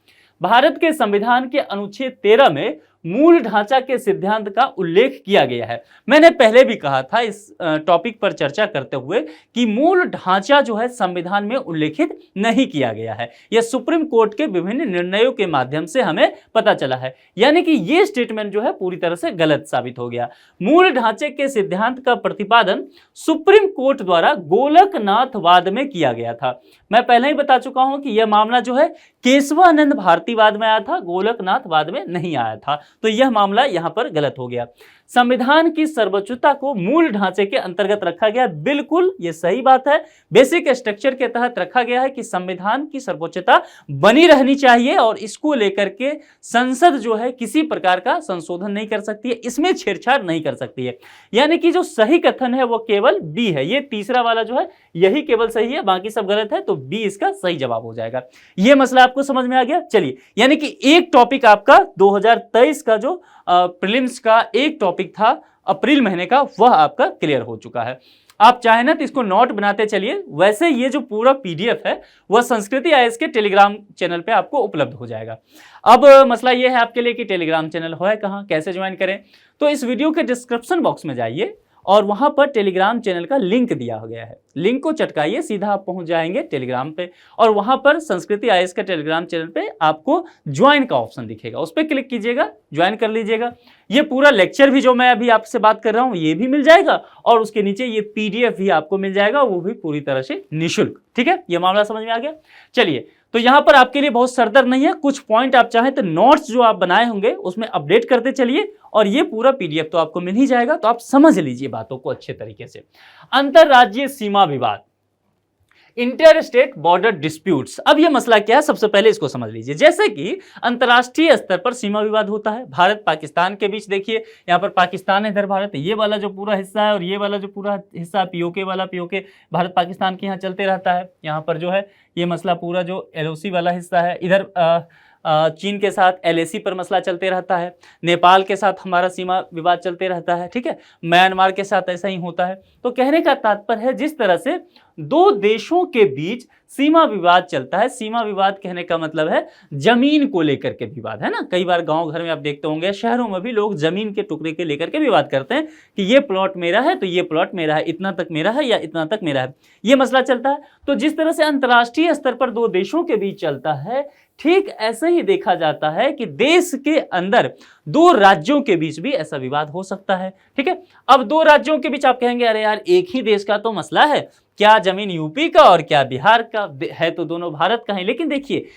भारत के संविधान के अनुच्छेद 13 में मूल ढांचा के सिद्धांत का उल्लेख किया गया है। मैंने पहले भी कहा था इस टॉपिक पर चर्चा करते हुए कि मूल ढांचा जो है संविधान में उल्लेखित नहीं किया गया है। यह सुप्रीम कोर्ट के विभिन्न निर्णयों के माध्यम से हमें पता चला है, यानी कि यह स्टेटमेंट जो है पूरी तरह से गलत साबित हो गया। मूल ढांचे के सिद्धांत का प्रतिपादन सुप्रीम कोर्ट द्वारा गोलकनाथवाद में किया गया था। मैं पहले ही बता चुका हूं कि यह मामला जो है केशवानंद भारतीवाद में आया था, गोलकनाथवाद में नहीं आया था, तो यह मामला यहां पर गलत हो गया। संविधान की सर्वोच्चता को मूल ढांचे के अंतर्गत रखा गया, बिल्कुल यह सही बात है। बेसिक स्ट्रक्चर के तहत रखा गया है कि संविधान की सर्वोच्चता बनी रहनी चाहिए और इसको लेकर के संसद जो है किसी प्रकार का संशोधन नहीं कर सकती है, इसमें छेड़छाड़ नहीं कर सकती है। यानी कि जो सही कथन है वो केवल बी है, ये तीसरा वाला जो है यही केवल सही है, बाकी सब गलत है, तो बी इसका सही जवाब हो जाएगा। यह मसला आपको समझ में आ गया। चलिए, यानी कि एक टॉपिक आपका 2023 का जो प्रीलिम्स का एक टॉपिक था अप्रैल महीने का, वह आपका क्लियर हो चुका है। आप चाहे ना तो इसको नोट बनाते चलिए। वैसे ये जो पूरा पीडीएफ है वह संस्कृति आईएएस के टेलीग्राम चैनल पे आपको उपलब्ध हो जाएगा। अब मसला ये है आपके लिए कि टेलीग्राम चैनल है कहाँ, कैसे ज्वाइन करें, तो इस वीडियो के डिस्क्रिप्शन बॉक्स में जाइए और वहां पर टेलीग्राम चैनल का लिंक दिया गया है, लिंक को चटकाइए, सीधा आप पहुंच जाएंगे टेलीग्राम पे, और वहां पर संस्कृति आईएएस का टेलीग्राम चैनल पे आपको ज्वाइन का ऑप्शन दिखेगा, उस पर क्लिक कीजिएगा, ज्वाइन कर लीजिएगा। ये पूरा लेक्चर भी जो मैं अभी आपसे बात कर रहा हूं ये भी मिल जाएगा, और उसके नीचे ये पीडीएफ भी आपको मिल जाएगा, वो भी पूरी तरह से निःशुल्क। ठीक है, ये मामला समझ में आ गया। चलिए, तो यहां पर आपके लिए बहुत सरदर्द नहीं है, कुछ पॉइंट आप चाहें तो नोट्स जो आप बनाए होंगे उसमें अपडेट करते चलिए, और ये पूरा पीडीएफ तो आपको मिल ही जाएगा, तो आप समझ लीजिए बातों को अच्छे तरीके से। अंतरराज्यीय सीमा विवाद, इंटर स्टेट बॉर्डर डिस्प्यूट्स। अब यह मसला क्या है, सबसे पहले इसको समझ लीजिए। जैसे कि अंतरराष्ट्रीय स्तर पर सीमा विवाद होता है भारत पाकिस्तान के बीच, देखिए यहाँ पर पाकिस्तान है, इधर भारत है, ये वाला जो पूरा हिस्सा है और ये वाला जो पूरा हिस्सा पीओके वाला, पीओके भारत पाकिस्तान के यहाँ चलते रहता है। यहाँ पर जो है ये मसला पूरा जो एलओसी वाला हिस्सा है, इधर चीन के साथ एलएसी पर मसला चलते रहता है, नेपाल के साथ हमारा सीमा विवाद चलते रहता है, ठीक है, म्यांमार के साथ ऐसा ही होता है। तो कहने का तात्पर्य है जिस तरह से दो देशों के बीच सीमा विवाद चलता है, सीमा विवाद कहने का मतलब है जमीन को लेकर के विवाद, है ना। कई बार गांव घर में आप देखते होंगे, शहरों में भी लोग जमीन के टुकड़े के लेकर के विवाद करते हैं कि ये प्लॉट मेरा है तो ये प्लॉट मेरा है, इतना तक मेरा है या इतना तक मेरा है, ये मसला चलता है। तो जिस तरह से अंतर्राष्ट्रीय स्तर पर दो देशों के बीच चलता है, ठीक ऐसे ही देखा जाता है कि देश के अंदर दो राज्यों के बीच भी ऐसा विवाद हो सकता है, ठीक है। अब दो राज्यों के बीच आप कहेंगे अरे यार एक ही देश का तो मसला है, क्या जमीन यूपी का और क्या बिहार का है, तो दोनों भारत का है। लेकिन देखिए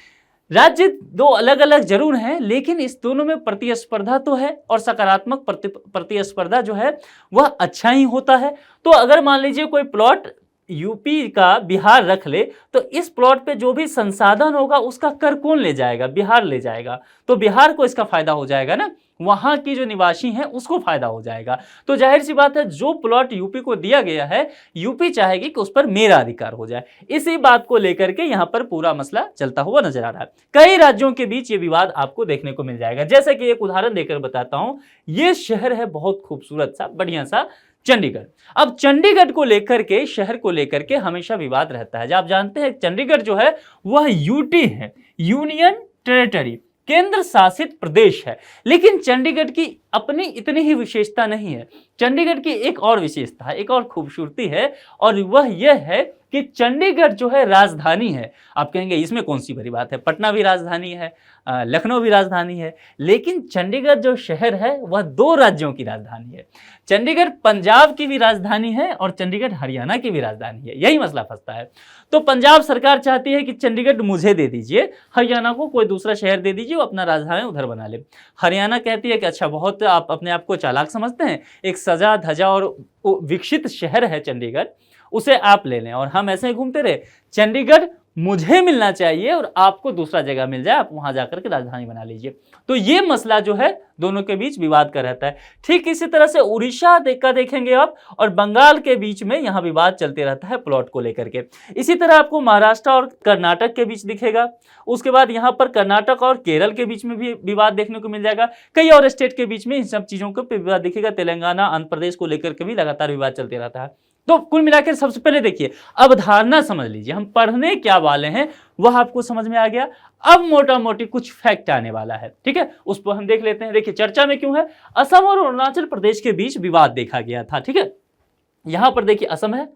राज्य दो अलग अलग जरूर हैं, लेकिन इस दोनों में प्रतिस्पर्धा तो है, और सकारात्मक प्रतिस्पर्धा जो है वह अच्छा ही होता है। तो अगर मान लीजिए कोई प्लॉट यूपी का बिहार रख ले, तो इस प्लॉट पे जो भी संसाधन होगा उसका कर कौन ले जाएगा, बिहार ले जाएगा, तो बिहार को इसका फायदा हो जाएगा ना, वहां की जो निवासी हैं उसको फायदा हो जाएगा। तो जाहिर सी बात है जो प्लॉट यूपी को दिया गया है, यूपी चाहेगी कि उस पर मेरा अधिकार हो जाए। इसी बात को लेकर के यहां पर पूरा मसला चलता हुआ नजर आ रहा है। कई राज्यों के बीच ये विवाद आपको देखने को मिल जाएगा। जैसे कि एक उदाहरण देकर बताता हूं, ये शहर है बहुत खूबसूरत सा, बढ़िया सा, चंडीगढ़। अब चंडीगढ़ को लेकर के, शहर को लेकर के हमेशा विवाद रहता है। जब आप जानते हैं चंडीगढ़ जो है वह यूटी है, यूनियन टेरिटरी, केंद्र शासित प्रदेश है। लेकिन चंडीगढ़ की अपनी इतनी ही विशेषता नहीं है, चंडीगढ़ की एक और विशेषता है, एक और खूबसूरती है, और वह यह है कि चंडीगढ़ जो है राजधानी है। आप कहेंगे इसमें कौन सी बड़ी बात है, पटना भी राजधानी है, लखनऊ भी राजधानी है, लेकिन चंडीगढ़ जो शहर है वह दो राज्यों की राजधानी है। चंडीगढ़ पंजाब की भी राजधानी है और चंडीगढ़ हरियाणा की भी राजधानी है, यही मसला फंसता है। तो पंजाब सरकार चाहती है कि चंडीगढ़ मुझे दे दीजिए, हरियाणा को कोई दूसरा शहर दे दीजिए, वो अपना राजधानी उधर बना ले। हरियाणा कहती है कि अच्छा बहुत आप अपने आप को चालाक समझते हैं, एक सजा धजा और विकसित शहर है चंडीगढ़, उसे आप ले लें और हम ऐसे ही घूमते रहे। चंडीगढ़ मुझे मिलना चाहिए और आपको दूसरा जगह मिल जाए, आप वहां जाकर के राजधानी बना लीजिए। तो ये मसला जो है दोनों के बीच विवाद का रहता है। ठीक इसी तरह से उड़ीसा का देखेंगे आप, और बंगाल के बीच में यहां विवाद चलते रहता है प्लॉट को लेकर के। इसी तरह आपको महाराष्ट्र और कर्नाटक के बीच दिखेगा। उसके बाद यहां पर कर्नाटक और केरल के बीच में भी विवाद देखने को मिल जाएगा। कई और स्टेट के बीच में इन सब चीजों का विवाद दिखेगा। तेलंगाना, आंध्र प्रदेश को लेकर के भी लगातार विवाद चलते रहता है। तो कुल मिलाकर सबसे पहले देखिए, अवधारणा समझ लीजिए, हम पढ़ने क्या वाले हैं वह आपको समझ में आ गया। अब मोटा मोटी कुछ फैक्ट आने वाला है, ठीक है, उस पर हम देख लेते हैं। देखिए चर्चा में क्यों है, असम और अरुणाचल प्रदेश के बीच विवाद देखा गया था, ठीक है। यहां पर देखिए असम है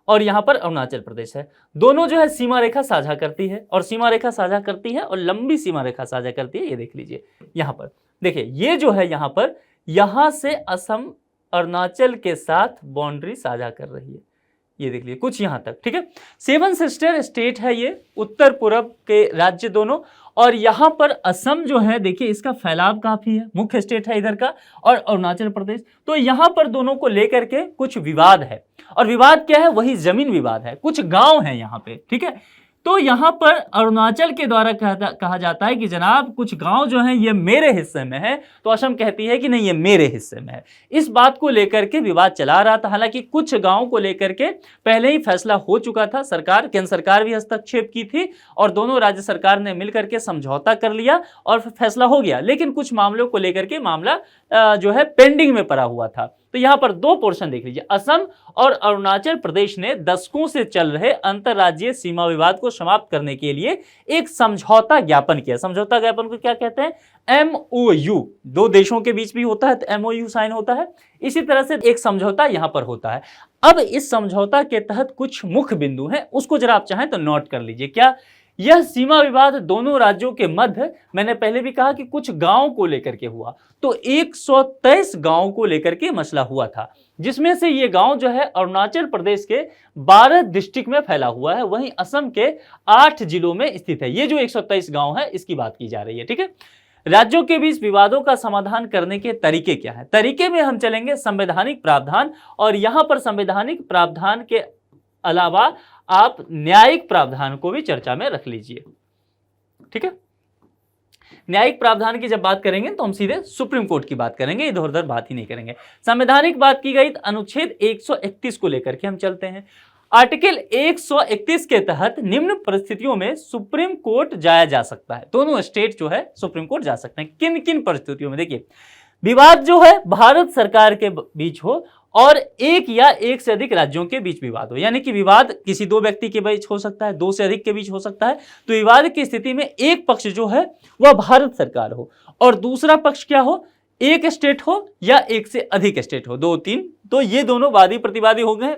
और यहां पर अरुणाचल प्रदेश है, दोनों जो है सीमा रेखा साझा करती है, और सीमा रेखा साझा करती है और लंबी सीमा रेखा साझा करती है। ये देख लीजिए यहां पर, देखिए ये जो है यहां पर, यहां से असम अरुणाचल के साथ बाउंड्री साझा कर रही है, ये देख लीजिए कुछ यहां तक, ठीक है। 7 सिस्टर स्टेट है ये, उत्तर पूर्व के राज्य दोनों, और यहां पर असम जो है देखिए इसका फैलाव काफी है, मुख्य स्टेट है इधर का, और अरुणाचल प्रदेश। तो यहां पर दोनों को लेकर के कुछ विवाद है, और विवाद क्या है, वही जमीन विवाद है, कुछ गांव है यहां पे, ठीक है। तो यहां पर अरुणाचल के द्वारा कहा जाता है कि जनाब कुछ गांव जो हैं ये मेरे हिस्से में है, तो असम कहती है कि नहीं ये मेरे हिस्से में है। इस बात को लेकर के विवाद चला रहा था। हालांकि कुछ गांवों को लेकर के पहले ही फैसला हो चुका था, सरकार, केंद्र सरकार भी हस्तक्षेप की थी और दोनों राज्य सरकार ने मिलकर के समझौता कर लिया और फैसला हो गया। लेकिन कुछ मामलों को लेकर के मामला जो है पेंडिंग में पड़ा हुआ था। तो यहां पर दो पोर्शन देख लीजिए, असम और अरुणाचल प्रदेश ने दशकों से चल रहे अंतरराज्यीय सीमा विवाद को समाप्त करने के लिए एक समझौता ज्ञापन किया। समझौता ज्ञापन को क्या कहते हैं, MOU, दो देशों के बीच भी होता है तो MOU साइन होता है, इसी तरह से एक समझौता यहां पर होता है। अब इस समझौता के तहत कुछ मुख्य बिंदु हैं, उसको जरा आप चाहें तो नोट कर लीजिए। क्या, यह सीमा विवाद दोनों राज्यों के मध्य, मैंने पहले भी कहा कि कुछ गांवों को लेकर के हुआ, तो 123 गांवों को लेकर के मसला हुआ था, जिसमें से ये गांव जो है अरुणाचल प्रदेश के 12 डिस्ट्रिक्ट में फैला हुआ है, वहीं असम के 8 जिलों में स्थित है। ये जो 123 गांव है इसकी बात की जा रही है, ठीक है। राज्यों के बीच विवादों का समाधान करने के तरीके क्या है? तरीके में हम चलेंगे संवैधानिक प्रावधान, और यहां पर संवैधानिक प्रावधान के अलावा आप न्यायिक प्रावधान को भी चर्चा में रख लीजिए, ठीक है। न्यायिक प्रावधान की जब बात करेंगे तो हम सीधे सुप्रीम कोर्ट की बात करेंगे, इधर उधर बात ही नहीं करेंगे। संवैधानिक बात की गई तो अनुच्छेद 131 को लेकर के हम चलते हैं। आर्टिकल 131 के तहत निम्न परिस्थितियों में सुप्रीम कोर्ट जाया जा सकता है। दोनों स्टेट जो है सुप्रीम कोर्ट जा सकते हैं। किन किन परिस्थितियों में? देखिए, विवाद जो है भारत सरकार के बीच हो और एक या एक से अधिक राज्यों के बीच विवाद हो, यानी कि विवाद किसी दो व्यक्ति के बीच हो सकता है, दो से अधिक के बीच हो सकता है। तो विवाद की स्थिति में एक पक्ष जो है वह भारत सरकार हो और दूसरा पक्ष क्या हो? एक स्टेट हो या एक से अधिक स्टेट हो, 2, 3, तो ये दोनों वादी प्रतिवादी हो गए।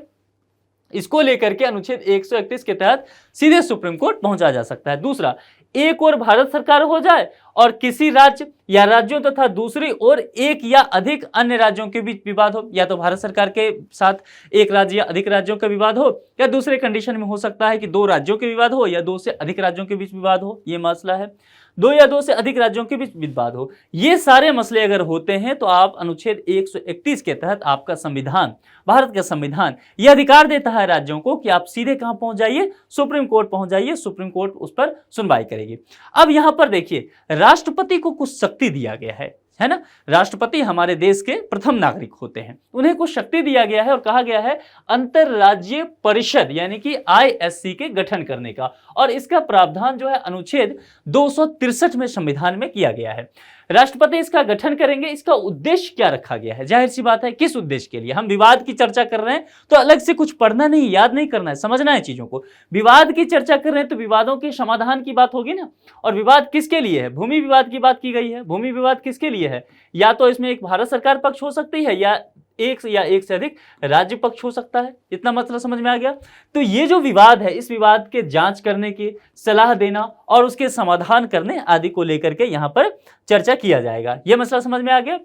इसको लेकर के अनुच्छेद 131 के तहत सीधे सुप्रीम कोर्ट पहुंचा जा सकता है। दूसरा, एक और भारत सरकार हो जाए और किसी राज्य या राज्यों तथा दूसरी ओर एक या अधिक अन्य राज्यों के बीच विवाद हो, या तो भारत सरकार के साथ एक राज्य या अधिक राज्यों का विवाद हो, या दूसरे कंडीशन में हो सकता है कि दो राज्यों के विवाद हो या दो से अधिक राज्यों के बीच विवाद हो, ये मसला है। दो या दो से अधिक राज्यों के बीच विवाद हो, ये सारे मसले अगर होते हैं तो आप अनुच्छेद 131 के तहत आपका संविधान, भारत का संविधान, यह अधिकार देता है राज्यों को कि आप सीधे कहां पहुंच जाइए? सुप्रीम कोर्ट पहुंच जाइए, सुप्रीम कोर्ट उस पर सुनवाई करेगी। अब यहां पर देखिए, राष्ट्रपति को कुछ शक्ति दिया गया है ना। राष्ट्रपति हमारे देश के प्रथम नागरिक होते हैं, उन्हें कुछ शक्ति दिया गया है और कहा गया है अंतरराज्यीय परिषद यानी कि ISC के गठन करने का, और इसका प्रावधान जो है अनुच्छेद 263 में संविधान में किया गया है। राष्ट्रपति इसका गठन करेंगे। इसका उद्देश्य क्या रखा गया है? जाहिर सी बात है, किस उद्देश्य के लिए? हम विवाद की चर्चा कर रहे हैं तो अलग से कुछ पढ़ना नहीं, याद नहीं करना है, समझना है चीजों को। विवाद की चर्चा कर रहे हैं तो विवादों के समाधान की बात होगी ना। और विवाद किसके लिए है? भूमि विवाद की बात की गई है। भूमि विवाद किसके लिए है? या तो इसमें एक भारत सरकार पक्ष हो सकती है या एक से अधिक राज्य पक्ष हो सकता है। इतना मतलब समझ में आ गया? तो ये जो विवाद है, इस विवाद के जांच करने की, सलाह देना और उसके समाधान करने आदि को लेकर के यहां पर चर्चा किया जाएगा। यह मसला समझ में आ गया?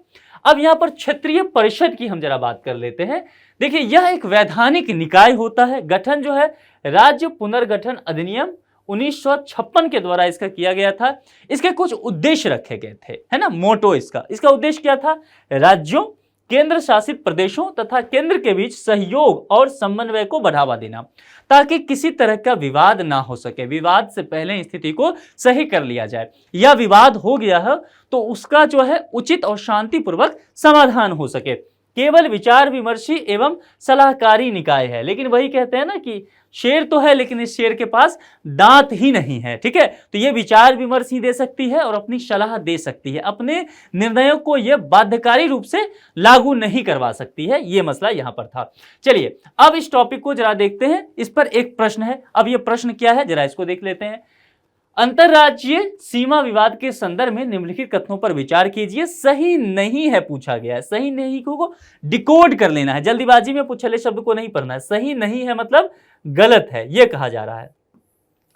अब यहां पर क्षेत्रीय परिषद की हम जरा बात कर लेते हैं। देखिए, यह एक वैधानिक निकाय होता है। गठन जो है राज्य पुनर्गठन अधिनियम 1956 के द्वारा इसका किया गया था। इसके कुछ उद्देश्य रखे गए थे, है ना, मोटो इसका उद्देश्य क्या था? राज्यों, केंद्र शासित प्रदेशों तथा केंद्र के बीच सहयोग और समन्वय को बढ़ावा देना, ताकि किसी तरह का विवाद ना हो सके। विवाद से पहले स्थिति को सही कर लिया जाए, या विवाद हो गया है तो उसका जो है उचित और शांतिपूर्वक समाधान हो सके। केवल विचार विमर्शी एवं सलाहकारी निकाय है। लेकिन वही कहते हैं ना कि शेर तो है लेकिन इस शेर के पास दांत ही नहीं है, ठीक है। तो ये विचार विमर्श ही दे सकती है और अपनी सलाह दे सकती है, अपने निर्णयों को ये बाध्यकारी रूप से लागू नहीं करवा सकती है। ये मसला यहां पर था। चलिए अब इस टॉपिक को जरा देखते हैं। इस पर एक प्रश्न है। अब ये प्रश्न क्या है जरा इसको देख लेते हैं। अंतरराज्यीय सीमा विवाद के संदर्भ में निम्नलिखित कथनों पर विचार कीजिए। सही नहीं है पूछा गया है। सही नहीं को डिकोड कर लेना है, जल्दीबाजी में पूछे शब्द को नहीं पढ़ना है। सही नहीं है मतलब गलत है, यह कहा जा रहा है।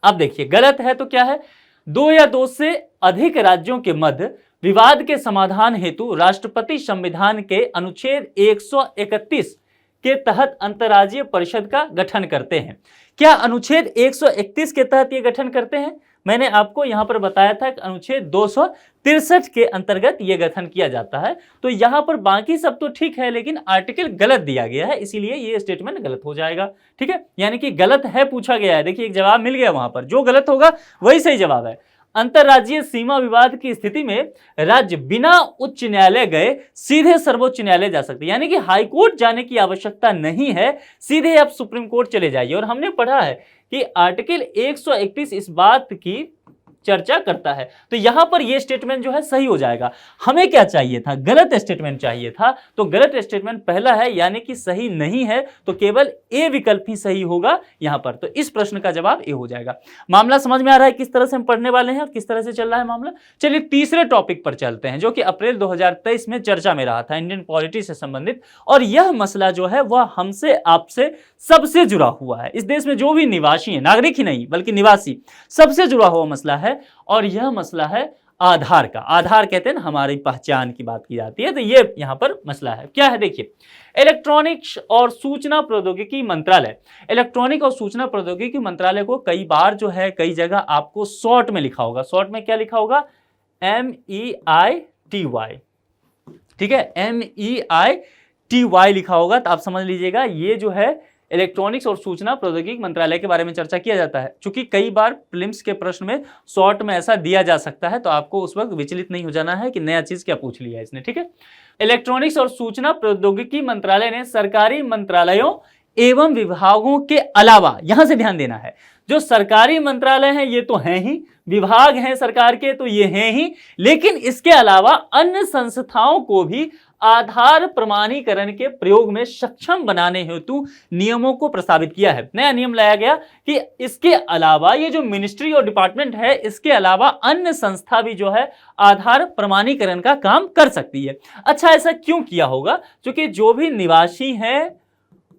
अब देखिए, गलत है तो क्या है? दो या दो से अधिक राज्यों के मध्य विवाद के समाधान हेतु राष्ट्रपति संविधान के अनुच्छेद 131 के तहत अंतरराज्यीय परिषद का गठन करते हैं। क्या अनुच्छेद 131 के तहत ये गठन करते हैं? मैंने आपको यहां पर बताया था कि अनुच्छेद 263 के अंतर्गत यह गठन किया जाता है। तो यहां पर बाकी सब तो ठीक है, लेकिन आर्टिकल गलत दिया गया है, इसीलिए यह स्टेटमेंट गलत हो जाएगा, ठीक है। यानी कि गलत है पूछा गया है। देखिए, एक जवाब मिल गया वहां पर, जो गलत होगा वही सही जवाब है। अंतरराज्यीय सीमा विवाद की स्थिति में राज्य बिना उच्च न्यायालय गए सीधे सर्वोच्च न्यायालय जा सकते हैं, यानी कि हाईकोर्ट जाने की आवश्यकता नहीं है, सीधे आप सुप्रीम कोर्ट चले जाइए। और हमने पढ़ा है कि आर्टिकल 131 इस बात की चर्चा करता है। तो यहां पर यह स्टेटमेंट जो है सही हो जाएगा। हमें क्या चाहिए था, गलत स्टेटमेंट चाहिए था, तो गलत स्टेटमेंट पहला है यानी कि सही नहीं है, तो केवल ए विकल्प ही सही होगा यहां पर। तो इस प्रश्न का जवाब ए हो जाएगा। मामला समझ में आ रहा है किस तरह से हम पढ़ने वाले हैं और किस तरह से चल रहा है मामला। चलिए तीसरे टॉपिक पर चलते हैं, जो कि अप्रैल 2023 में चर्चा में रहा था, इंडियन पॉलिटी से संबंधित। और यह मसला जो है वह हमसे आपसे सबसे जुड़ा हुआ है। इस देश में जो भी निवासी है, नागरिक ही नहीं बल्कि निवासी, सबसे जुड़ा हुआ मसला है। और यह मसला है आधार का। आधार कहते हैं ना, हमारी पहचान की बात की जाती है, तो ये यहां पर मसला है। क्या है देखिए, इलेक्ट्रॉनिक्स और सूचना प्रौद्योगिकी मंत्रालय, इलेक्ट्रॉनिक और सूचना प्रौद्योगिकी मंत्रालय को कई बार जो है कई जगह आपको शॉर्ट में लिखा होगा। शॉर्ट में क्या लिखा होगा, MEITY, ठीक है, MEITY लिखा होगा। तो आप समझ लीजिएगा ये जो है इलेक्ट्रॉनिक्स और सूचना प्रौद्योगिकी मंत्रालय के बारे में चर्चा किया जाता है। चूंकि कई बार प्रीलिम्स के प्रश्न में शॉर्ट में ऐसा दिया जा सकता है, तो आपको उस वक्त विचलित नहीं हो जाना है कि नया चीज क्या पूछ लिया है इसने, ठीक है। इलेक्ट्रॉनिक्स और सूचना प्रौद्योगिकी मंत्रालय ने सरकारी मंत्रालयों एवं विभागों के अलावा, यहां से ध्यान देना है, जो सरकारी मंत्रालय हैं ये तो हैं ही, विभाग हैं सरकार के तो ये हैं ही, लेकिन इसके अलावा अन्य संस्थाओं को भी आधार प्रमाणीकरण के प्रयोग में सक्षम बनाने हेतु नियमों को प्रस्तावित किया है। नया नियम लाया गया कि इसके अलावा ये जो मिनिस्ट्री और डिपार्टमेंट है, इसके अलावा अन्य संस्था भी जो है आधार प्रमाणीकरण का काम कर सकती है। अच्छा, ऐसा क्यों किया होगा? क्योंकि जो भी निवासी हैं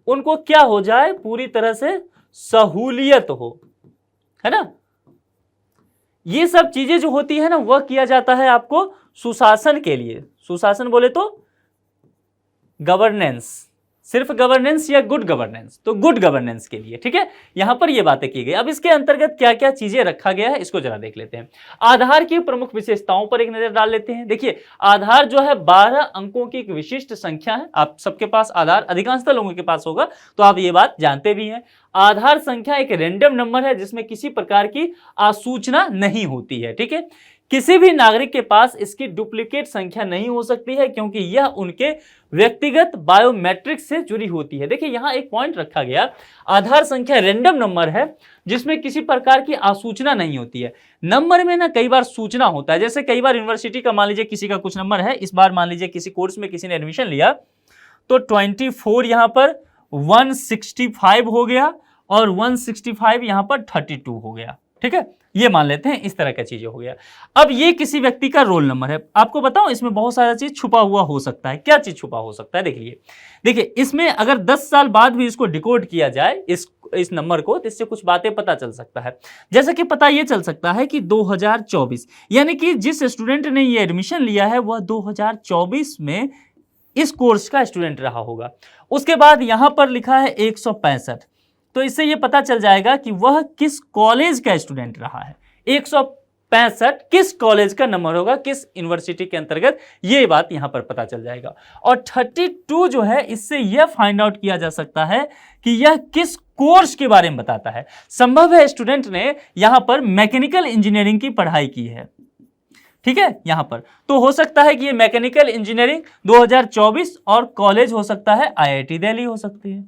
उनको क्या हो जाए, पूरी तरह से सहूलियत हो, है ना। ये सब चीजें जो होती है ना, वह किया जाता है आपको सुशासन के लिए। सुशासन बोले तो गवर्नेंस, सिर्फ गवर्नेंस या गुड गवर्नेंस, तो गुड गवर्नेंस के लिए, ठीक है। यहां पर ये बातें की गई। अब इसके अंतर्गत क्या क्या चीजें रखा गया है, इसको जरा देख लेते हैं। आधार की प्रमुख विशेषताओं पर एक नजर डाल लेते हैं। देखिए, आधार जो है 12 अंकों की एक विशिष्ट संख्या है। आप सबके पास आधार, अधिकांशतः लोगों के पास होगा, तो आप ये बात जानते भी हैं। आधार संख्या एक रैंडम नंबर है जिसमें किसी प्रकार की आसूचना नहीं होती है, ठीक है। किसी भी नागरिक के पास इसकी डुप्लीकेट संख्या नहीं हो सकती है, क्योंकि यह उनके व्यक्तिगत बायोमेट्रिक्स से जुड़ी होती है। देखिए, यहां एक पॉइंट रखा गया, आधार संख्या रैंडम नंबर है जिसमें किसी प्रकार की आसूचना नहीं होती है। नंबर में ना कई बार सूचना होता है, जैसे कई बार यूनिवर्सिटी का मान लीजिए किसी का कुछ नंबर है, इस बार मान लीजिए किसी कोर्स में किसी ने एडमिशन लिया तो 24 यहां पर 165 हो गया और 165 यहां पर 32 हो गया, ठीक है। ये मान लेते हैं, इस तरह का चीजें हो गया। अब ये किसी व्यक्ति का रोल नंबर है। आपको बताऊं, इसमें बहुत सारा चीज छुपा हुआ हो सकता है। क्या चीज छुपा हो सकता है, देखिए इसमें अगर 10 साल बाद भी इसको डिकोड किया जाए इस नंबर को, तो इससे कुछ बातें पता चल सकता है। जैसे कि पता ये चल सकता है कि 2024, यानी कि जिस स्टूडेंट ने ये एडमिशन लिया है वह 2024 में इस कोर्स का स्टूडेंट रहा होगा। उसके बाद यहां पर लिखा है 165, तो इससे यह पता चल जाएगा कि वह किस कॉलेज का स्टूडेंट रहा है। 165 किस कॉलेज का नंबर होगा, किस यूनिवर्सिटी के अंतर्गत, यह बात यहां पर पता चल जाएगा। और 32 जो है, इससे यह फाइंड आउट किया जा सकता है कि यह किस कोर्स के बारे में बताता है। संभव है स्टूडेंट ने यहां पर मैकेनिकल इंजीनियरिंग की पढ़ाई की है, ठीक है। यहां पर तो हो सकता है कि ये मैकेनिकल इंजीनियरिंग 2024 और कॉलेज हो सकता है IIT दिल्ली हो सकती है।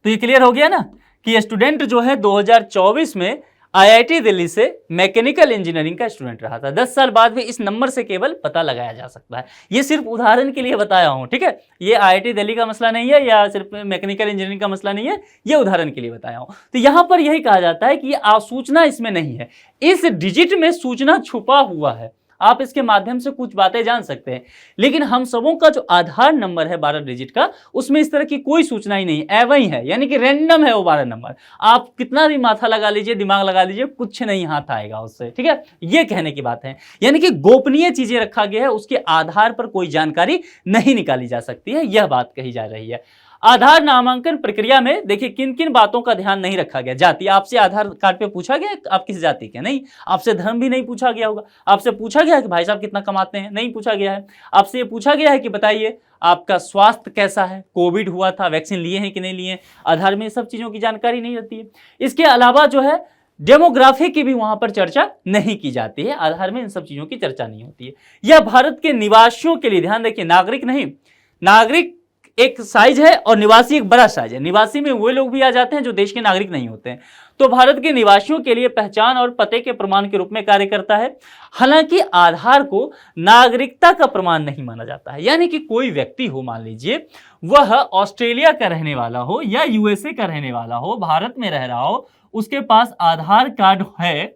तो ये क्लियर हो गया ना कि स्टूडेंट जो है 2024 में IIT दिल्ली से मैकेनिकल इंजीनियरिंग का स्टूडेंट रहा था। 10 साल बाद भी इस नंबर से केवल पता लगाया जा सकता है। ये सिर्फ उदाहरण के लिए बताया हूं, ठीक है। ये IIT दिल्ली का मसला नहीं है या सिर्फ मैकेनिकल इंजीनियरिंग का मसला नहीं है, ये उदाहरण के लिए बताया हूं। तो यहां पर यही कहा जाता है कि ये आसूचना इसमें नहीं है, इस डिजिट में सूचना छुपा हुआ है। आप इसके माध्यम से कुछ बातें जान सकते हैं, लेकिन हम सबों का जो आधार नंबर है 12 डिजिट का, उसमें इस तरह की कोई सूचना ही नहीं है, एवं ही है, यानी कि रैंडम है वो 12 नंबर। आप कितना भी माथा लगा लीजिए, दिमाग लगा लीजिए, कुछ नहीं हाथ आएगा उससे, ठीक है। ये कहने की बात है, यानी कि गोपनीय चीजें रखा गया है, उसके आधार पर कोई जानकारी नहीं निकाली जा सकती है, यह बात कही जा रही है। आधार नामांकन प्रक्रिया में देखिए किन किन बातों का ध्यान नहीं रखा गया। जाति, आपसे आधार कार्ड पे पूछा गया आप किस जाति के, नहीं। आपसे धर्म भी नहीं पूछा गया होगा। आपसे पूछा गया है कि भाई साहब कितना कमाते हैं, नहीं पूछा गया है। आपसे ये पूछा गया है कि बताइए आपका स्वास्थ्य कैसा है, कोविड हुआ था, वैक्सीन लिए हैं कि नहीं लिए। आधार में सब चीजों की जानकारी नहीं रहती है। इसके अलावा जो है डेमोग्राफी की भी वहां पर चर्चा नहीं की जाती है। आधार में इन सब चीजों की चर्चा नहीं होती है। यह भारत के निवासियों के लिए, ध्यान देखिए, नागरिक नहीं, नागरिक एक साइज है और निवासी एक बड़ा साइज है। निवासी में वे लोग भी आ जाते हैं जो देश के नागरिक नहीं होते हैं। तो भारत के निवासियों के लिए पहचान और पते के प्रमाण के रूप में कार्य करता है। हालांकि आधार को नागरिकता का प्रमाण नहीं माना जाता है, यानी कि कोई व्यक्ति हो, मान लीजिए वह ऑस्ट्रेलिया का रहने वाला हो या यूएसए का रहने वाला हो, भारत में रह रहा हो, उसके पास आधार कार्ड है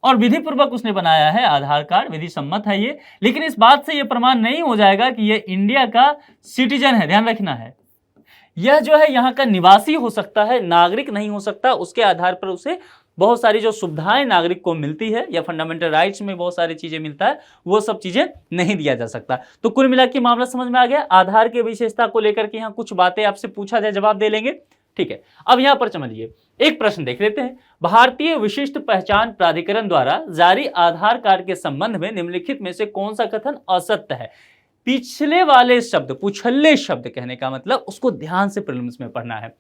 और विधि पूर्वक उसने बनाया है आधार कार्ड, विधि सम्मत है ये, लेकिन इस बात से यह प्रमाण नहीं हो जाएगा कि यह इंडिया का सिटीजन है। ध्यान रखना है, यह जो है यहाँ का निवासी हो सकता है, नागरिक नहीं हो सकता। उसके आधार पर उसे बहुत सारी जो सुविधाएं नागरिक को मिलती है या फंडामेंटल राइट्स में बहुत सारी चीजें मिलता है, वो सब चीजें नहीं दिया जा सकता। तो कुल मिला के मामला समझ में आ गया। आधार के विशेषता को लेकर के यहाँ कुछ बातें आपसे पूछा जाए, जवाब दे लेंगे, ठीक है। अब यहां पर समझिए, एक प्रश्न देख लेते हैं। भारतीय विशिष्ट पहचान प्राधिकरण द्वारा जारी आधार कार्ड के संबंध में निम्नलिखित में से कौन सा कथन असत्य है? पिछले वाले शब्द, पुछल्ले शब्द कहने का मतलब, उसको ध्यान से प्रीलिम्स में पढ़ना है।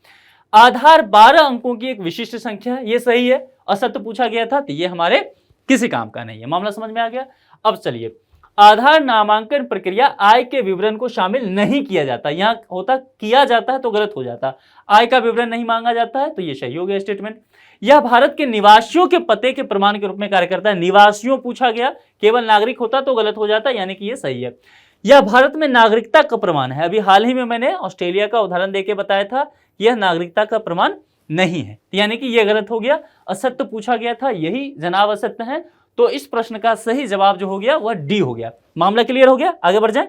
आधार 12 अंकों की एक विशिष्ट संख्या है, ये सही है। असत्य पूछा गया था तो ये हमारे किसी काम का नहीं है। मामला समझ में आ गया। अब चलिए, आधार नामांकन प्रक्रिया आय के विवरण को शामिल नहीं किया जाता। यहां होता किया जाता है तो गलत हो जाता। आय का विवरण नहीं मांगा जाता है तो ये सही हो गया स्टेटमेंट। यह भारत के निवासियों के पते के प्रमाण के रूप में कार्य करता है। निवासियों पूछा गया, केवल नागरिक होता तो गलत हो जाता, यानी कि ये सही है। यह भारत में नागरिकता का प्रमाण है। अभी हाल ही में मैंने ऑस्ट्रेलिया का उदाहरण देके बताया था, यह नागरिकता का प्रमाण नहीं है, यानी कि यह गलत हो गया। असत्य पूछा गया था, यही जनाब असत्य है। तो इस प्रश्न का सही जवाब जो हो गया वह डी हो गया। मामला क्लियर हो गया, आगे बढ़ जाए।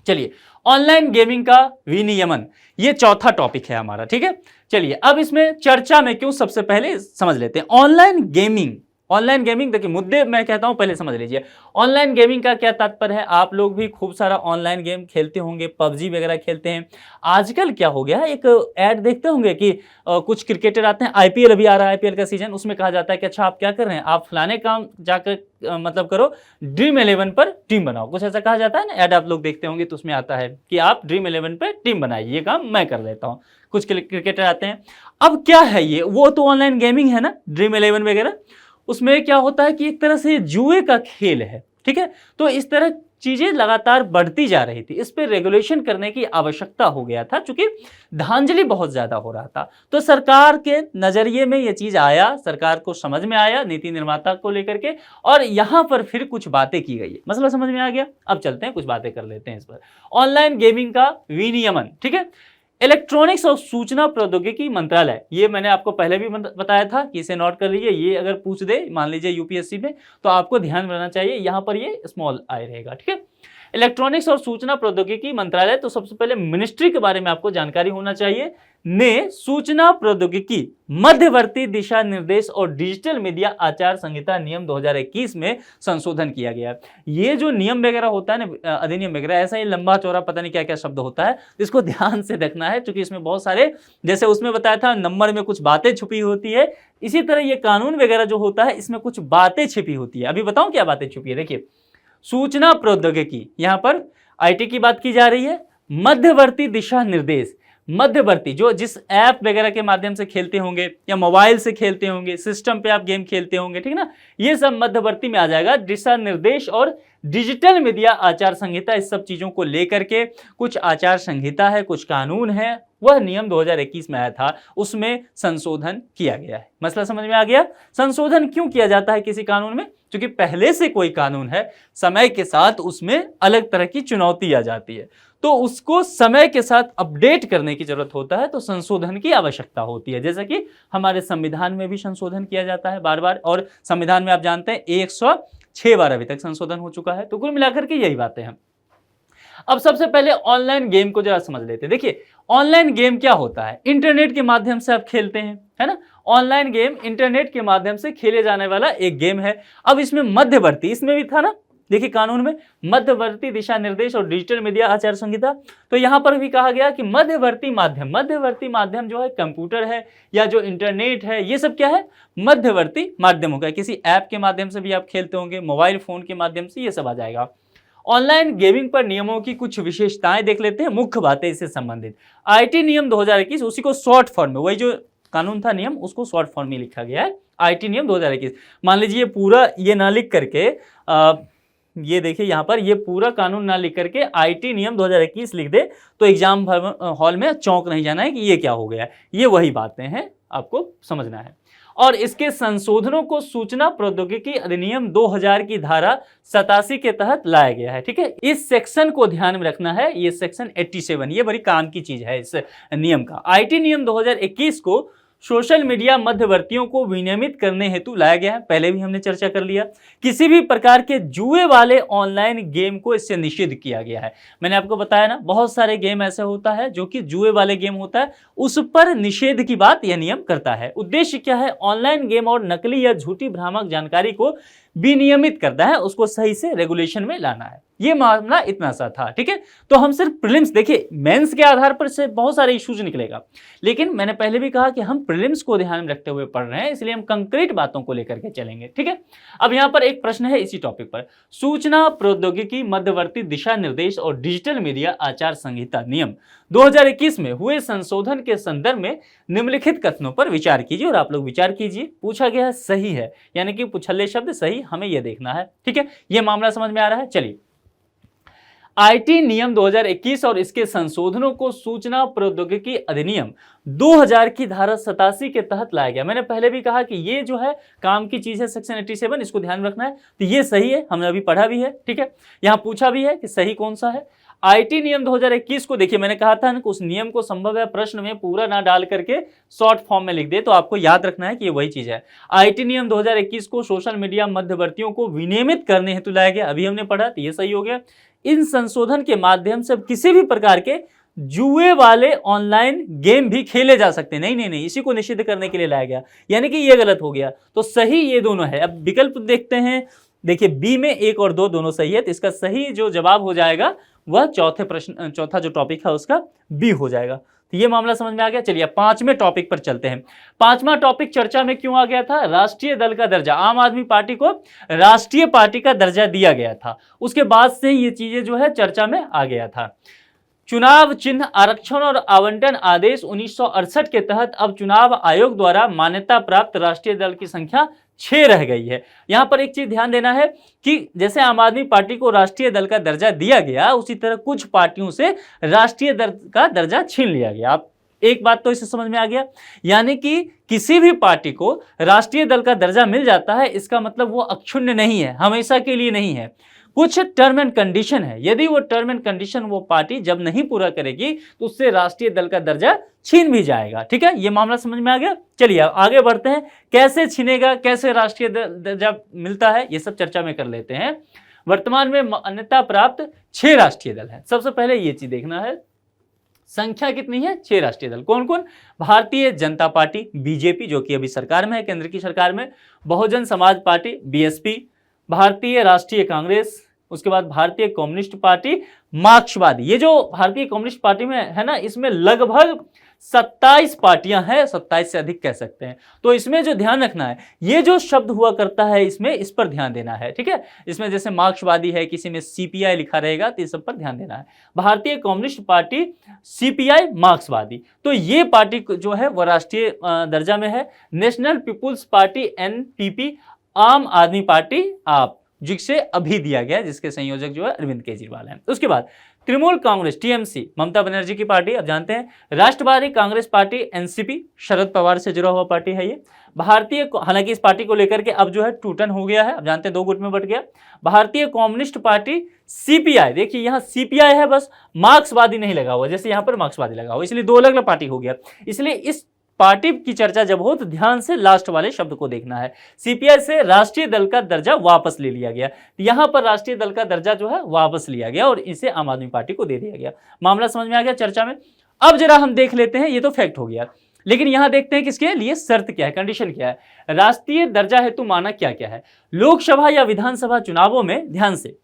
चलिए, ऑनलाइन गेमिंग का विनियमन, ये चौथा टॉपिक है हमारा, ठीक है। चलिए, अब इसमें चर्चा में क्यों, सबसे पहले समझ लेते हैं। ऑनलाइन गेमिंग देखिए, मुद्दे मैं कहता हूं पहले समझ लीजिए। ऑनलाइन गेमिंग का क्या तात्पर्य है? आप लोग भी खूब सारा ऑनलाइन गेम खेलते होंगे, पबजी वगैरह खेलते हैं। आजकल क्या हो गया है, एक ऐड देखते होंगे कि कुछ क्रिकेटर आते हैं, आईपीएल अभी आ रहा है, आईपीएल का सीजन, उसमें कहा जाता है कि अच्छा आप क्या कर रहे हैं, आप फलाने काम जाकर मतलब करो, ड्रीम 11 पर टीम बनाओ, कुछ ऐसा कहा जाता है ना। ऐड आप लोग देखते होंगे तो उसमें आता है कि आप ड्रीम 11 पर टीम बनाइए, ये काम मैं कर लेता हूँ। कुछ क्रिकेटर आते हैं। अब क्या है ये, वो तो ऑनलाइन गेमिंग है ना, ड्रीम 11 वगैरह। उसमें क्या होता है कि एक तरह से जुए का खेल है, ठीक है। तो इस तरह चीजें लगातार बढ़ती जा रही थी, इस पर रेगुलेशन करने की आवश्यकता हो गया था, क्योंकि धांधली बहुत ज्यादा हो रहा था। तो सरकार के नजरिए में यह चीज आया, सरकार को समझ में आया, नीति निर्माता को लेकर के, और यहां पर फिर कुछ बातें की गई है। मसला समझ में आ गया। अब चलते हैं, कुछ बातें कर लेते हैं इस पर। ऑनलाइन गेमिंग का विनियमन, ठीक है। इलेक्ट्रॉनिक्स और सूचना प्रौद्योगिकी मंत्रालय, ये मैंने आपको पहले भी बताया था कि इसे नोट कर लीजिए। ये अगर पूछ दे मान लीजिए यूपीएससी में, तो आपको ध्यान रखना चाहिए, यहां पर ये स्मॉल आई रहेगा, ठीक है। इलेक्ट्रॉनिक्स और सूचना प्रौद्योगिकी मंत्रालय, तो सबसे पहले मिनिस्ट्री के बारे में आपको जानकारी होना चाहिए, ने सूचना प्रौद्योगिकी मध्यवर्ती दिशा निर्देश और डिजिटल मीडिया आचार संहिता नियम 2021 में संशोधन किया गया। ये जो नियम वगैरह होता है ना, अधिनियम वगैरह, ऐसा ही लंबा चौड़ा पता नहीं क्या क्या शब्द होता है, इसको ध्यान से देखना है, क्योंकि इसमें बहुत सारे, जैसे उसमें बताया था नंबर में कुछ बातें छुपी होती है, इसी तरह ये कानून वगैरह जो होता है इसमें कुछ बातें छिपी होती है। अभी बताऊं क्या बातें छुपी है। देखिए, सूचना प्रौद्योगिकी, यहां पर आईटी की बात की जा रही है। मध्यवर्ती दिशा निर्देश, मध्यवर्ती जो जिस ऐप वगैरह के माध्यम से खेलते होंगे या मोबाइल से खेलते होंगे, सिस्टम पे आप गेम खेलते होंगे, ठीक ना, ये सब मध्यवर्ती में आ जाएगा। दिशा निर्देश और डिजिटल मीडिया आचार संहिता, इस सब चीजों को लेकर के कुछ आचार संहिता है, कुछ कानून है, वह नियम 2021 में आया था, उसमें संशोधन किया गया है। मसला समझ में आ गया। संशोधन क्यों किया जाता है किसी कानून में? क्योंकि पहले से कोई कानून है, समय के साथ उसमें अलग तरह की चुनौती आ जाती है, तो उसको समय के साथ अपडेट करने की जरूरत होता है, तो संशोधन की आवश्यकता होती है। जैसा कि हमारे संविधान में भी संशोधन किया जाता है बार बार, और संविधान में आप जानते हैं 106 बार अभी तक संशोधन हो चुका है। तो कुल मिलाकर के यही बातें हैं। अब सबसे पहले ऑनलाइन गेम को जरा समझ लेते हैं। देखिए, ऑनलाइन गेम क्या होता है? इंटरनेट के माध्यम से आप खेलते हैं, है ना। ऑनलाइन गेम इंटरनेट के माध्यम से खेले जाने वाला एक गेम है। अब इसमें मध्यवर्ती, इसमें भी था ना, देखिए कानून में मध्यवर्ती दिशा निर्देश और डिजिटल मीडिया आचार संहिता, तो यहां पर भी कहा गया कि मध्यवर्ती माध्यम जो है कंप्यूटर है या जो इंटरनेट है, ये सब क्या है? मध्यवर्ती माध्यम होगा। किसी ऐप के माध्यम से भी आप खेलते होंगे, मोबाइल फोन के माध्यम से, ये सब आ जाएगा। ऑनलाइन गेमिंग पर नियमों की कुछ विशेषताएं देख लेते हैं, मुख्य बातें इससे संबंधित। आईटी नियम 2021, उसी को शॉर्ट फॉर्म में, वही जो कानून था नियम, उसको शॉर्ट फॉर्म में लिखा गया है, आईटी नियम 2021। मान लीजिए पूरा ये ना लिख करके ये देखिए यहाँ पर, ये पूरा कानून ना लिख करके आईटी नियम 2021 लिख दे तो एग्जाम हॉल में चौंक नहीं जाना है कि ये क्या हो गया। ये वही बातें हैं, आपको समझना है। और इसके संशोधनों को सूचना प्रौद्योगिकी अधिनियम 2000 की धारा 87 के तहत लाया गया है। ठीक है, इस सेक्शन को ध्यान में रखना है, ये सेक्शन 87, ये बड़ी काम की चीज है इस नियम का। आईटी नियम 2021 को सोशल मीडिया मध्यवर्तियों को विनियमित करने हेतु लाया गया है, पहले भी हमने चर्चा कर लिया। किसी भी प्रकार के जुए वाले ऑनलाइन गेम को इससे निषिद्ध किया गया है। मैंने आपको बताया ना, बहुत सारे गेम ऐसे होता है जो कि जुए वाले गेम होता है, उस पर निषेध की बात यह नियम करता है। उद्देश्य क्या है, ऑनलाइन गेम और नकली या झूठी भ्रामक जानकारी को विनियमित करना है, उसको सही से रेगुलेशन में लाना है। ये मामला इतना सा था। ठीक है, तो हम सिर्फ प्रीलिम्स, देखिए मेंस के आधार पर से बहुत सारे इश्यूज निकलेगा, लेकिन मैंने पहले भी कहा कि हम प्रीलिम्स को ध्यान में रखते हुए पढ़ रहे हैं, इसलिए हम कंक्रीट बातों को लेकर के चलेंगे। ठीक है, अब यहाँ पर एक प्रश्न है इसी टॉपिक पर, सूचना प्रौद्योगिकी मध्यवर्ती दिशा निर्देश और डिजिटल मीडिया आचार संहिता नियम 2021 में हुए संशोधन के संदर्भ में निम्नलिखित कथनों पर विचार कीजिए। और आप लोग विचार कीजिए, पूछा गया है सही है, यानी कि पुछल्ले शब्द सही, हमें यह देखना है। ठीक है, यह मामला समझ में आ रहा है। चलिए, आईटी नियम 2021 और इसके संशोधनों को सूचना प्रौद्योगिकी अधिनियम 2000 की धारा 87 के तहत लाया गया। मैंने पहले भी कहा कि ये जो है काम की चीज है, सेक्शन 87, इसको ध्यान में रखना है। तो ये सही है, हमने अभी पढ़ा भी है। ठीक है, यहां पूछा भी है कि सही कौन सा है। आईटी नियम 2021 को देखिए, मैंने कहा था ना, उस नियम को संभव है प्रश्न में पूरा ना डाल करके शॉर्ट फॉर्म में लिख दे, तो आपको याद रखना है कि ये वही चीज है। आईटी नियम 2021 को सोशल मीडिया मध्यवर्तियों को विनियमित करने हेतु लाया गया, अभी हमने पढ़ा, तो ये सही हो गया। इन संशोधन के माध्यम से किसी भी प्रकार के जुए वाले ऑनलाइन गेम भी खेले जा सकते हैं। नहीं, इसी को निषिद्ध करने के लिए लाया गया, यानी कि ये गलत हो गया। तो सही ये दोनों है। अब विकल्प देखते हैं, देखिए बी में 1 और 2 दोनों सही है, तो इसका सही जो जवाब हो जाएगा वह चौथा जो टॉपिक है उसका बी हो जाएगा। तो ये मामला समझ में आ गया। चलिए 5वें टॉपिक पर चलते हैं। 5वां टॉपिक चर्चा में क्यों आ गया था, राष्ट्रीय दल का दर्जा। आम आदमी पार्टी को राष्ट्रीय पार्टी का दर्जा दिया गया था, उसके बाद से ये चीजें जो है चर्चा में आ गया था। चुनाव चिन्ह आरक्षण और आवंटन आदेश 1968 के तहत अब चुनाव आयोग द्वारा मान्यता प्राप्त राष्ट्रीय दल की संख्या 6 रह गई है। यहां पर एक चीज ध्यान देना है कि जैसे आम आदमी पार्टी को राष्ट्रीय दल का दर्जा दिया गया, उसी तरह कुछ पार्टियों से राष्ट्रीय दल का दर्जा छीन लिया गया। आप एक बात तो इससे समझ में आ गया, यानी कि किसी भी पार्टी को राष्ट्रीय दल का दर्जा मिल जाता है, इसका मतलब वो अक्षुण्ण नहीं है, हमेशा के लिए नहीं है। कुछ टर्म एंड कंडीशन है, यदि वो टर्म एंड कंडीशन वो पार्टी जब नहीं पूरा करेगी तो उससे राष्ट्रीय दल का दर्जा छीन भी जाएगा। ठीक है, ये मामला समझ में आ गया। चलिए आगे बढ़ते हैं, कैसे छीनेगा, कैसे राष्ट्रीय दर्जा मिलता है, ये सब चर्चा में कर लेते हैं। वर्तमान में मान्यता प्राप्त 6 राष्ट्रीय दल है। सबसे पहले ये चीज देखना है, संख्या कितनी है, 6 राष्ट्रीय दल। कौन कौन, भारतीय जनता पार्टी बीजेपी जो कि अभी सरकार में है, केंद्र की सरकार में, बहुजन समाज पार्टी बीएसपी, भारतीय राष्ट्रीय कांग्रेस, उसके बाद भारतीय कम्युनिस्ट पार्टी, मार्क्सवादी। ये जो भारतीय कम्युनिस्ट पार्टी में है ना, इसमें लगभग 27 पार्टियां हैं, 27 से अधिक कह सकते हैं। तो इसमें जो ध्यान रखना है, ये जो शब्द हुआ करता है इसमें, इस पर ध्यान देना है। ठीक है, इसमें जैसे मार्क्सवादी है, किसी में सीपीआई लिखा रहेगा, तो इस सब पर ध्यान देना है। भारतीय कम्युनिस्ट पार्टी, सीपीआई, मार्क्सवादी, तो ये पार्टी जो है वह राष्ट्रीय दर्जा में है। नेशनल पीपुल्स पार्टी एनपीपी, आम आदमी पार्टी आप, जिसे अभी दिया गया, जिसके संयोजक जो है अरविंद केजरीवाल हैं। उसके बाद तृणमूल कांग्रेस टीएमसी, ममता बनर्जी की पार्टी, अब जानते हैं। राष्ट्रवादी कांग्रेस पार्टी एनसीपी, शरद पवार से जुड़ा हुआ पार्टी है ये। भारतीय, हालांकि इस पार्टी को लेकर के अब जो है टूटन हो गया है, अब जानते हैं 2 गुट में बट गया। भारतीय कम्युनिस्ट पार्टी सीपीआई, देखिए यहाँ सीपीआई है बस, मार्क्सवादी नहीं लगा हुआ, जैसे यहाँ पर मार्क्सवादी लगा हुआ, इसलिए 2 अलग अलग पार्टी हो गया। इसलिए इस पार्टी की चर्चा जब हो तो ध्यान से लास्ट वाले शब्द को देखना है। सीपीआई से राष्ट्रीय दल का दर्जा वापस ले लिया गया, यहां पर राष्ट्रीय दल का दर्जा जो है वापस लिया गया और इसे आम आदमी पार्टी को दे दिया गया। मामला समझ में आ गया चर्चा में। अब जरा हम देख लेते हैं, ये तो फैक्ट हो गया, लेकिन यहां देखते हैं किसके लिए शर्त क्या है, कंडीशन क्या है। राष्ट्रीय दर्जा हेतु माना क्या क्या है। लोकसभा या विधानसभा चुनावों में ध्यान से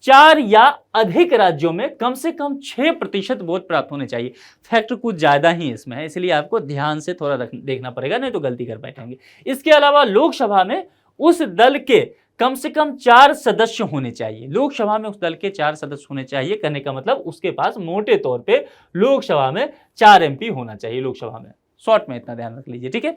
4 या अधिक राज्यों में कम से कम 6% वोट प्राप्त होने चाहिए। फैक्ट कुछ ज्यादा ही इसमें है, इसलिए आपको ध्यान से थोड़ा देखना पड़ेगा, नहीं तो गलती कर बैठेंगे। इसके अलावा लोकसभा में उस दल के कम से कम 4 सदस्य होने चाहिए। लोकसभा में उस दल के 4 सदस्य होने चाहिए, कहने का मतलब उसके पास मोटे तौर पे लोकसभा में 4 एमपी होना चाहिए। लोकसभा में शॉर्ट में इतना ध्यान रख लीजिए। ठीक है,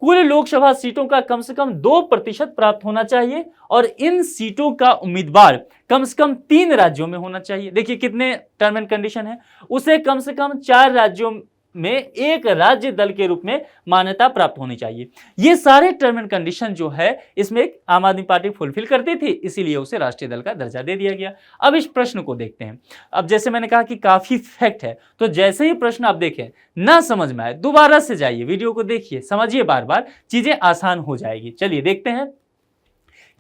कुल लोकसभा सीटों का कम से कम 2% प्राप्त होना चाहिए और इन सीटों का उम्मीदवार कम से कम 3 राज्यों में होना चाहिए। देखिए कितने टर्म एंड कंडीशन है, उसे कम से कम 4 राज्यों में एक राज्य दल के रूप में मान्यता प्राप्त होनी चाहिए। ये सारे टर्म एंड कंडीशन जो है इसमें आम आदमी पार्टी फुलफिल करती थी, इसीलिए उसे राष्ट्रीय दल का दर्जा दे दिया गया। अब इस प्रश्न को देखते हैं। अब जैसे मैंने कहा कि काफी फैक्ट है, तो जैसे ही प्रश्न आप देखें ना समझ में आए दोबारा से जाइए, वीडियो को देखिए, समझिए बार बार, चीजें आसान हो जाएगी। चलिए देखते हैं।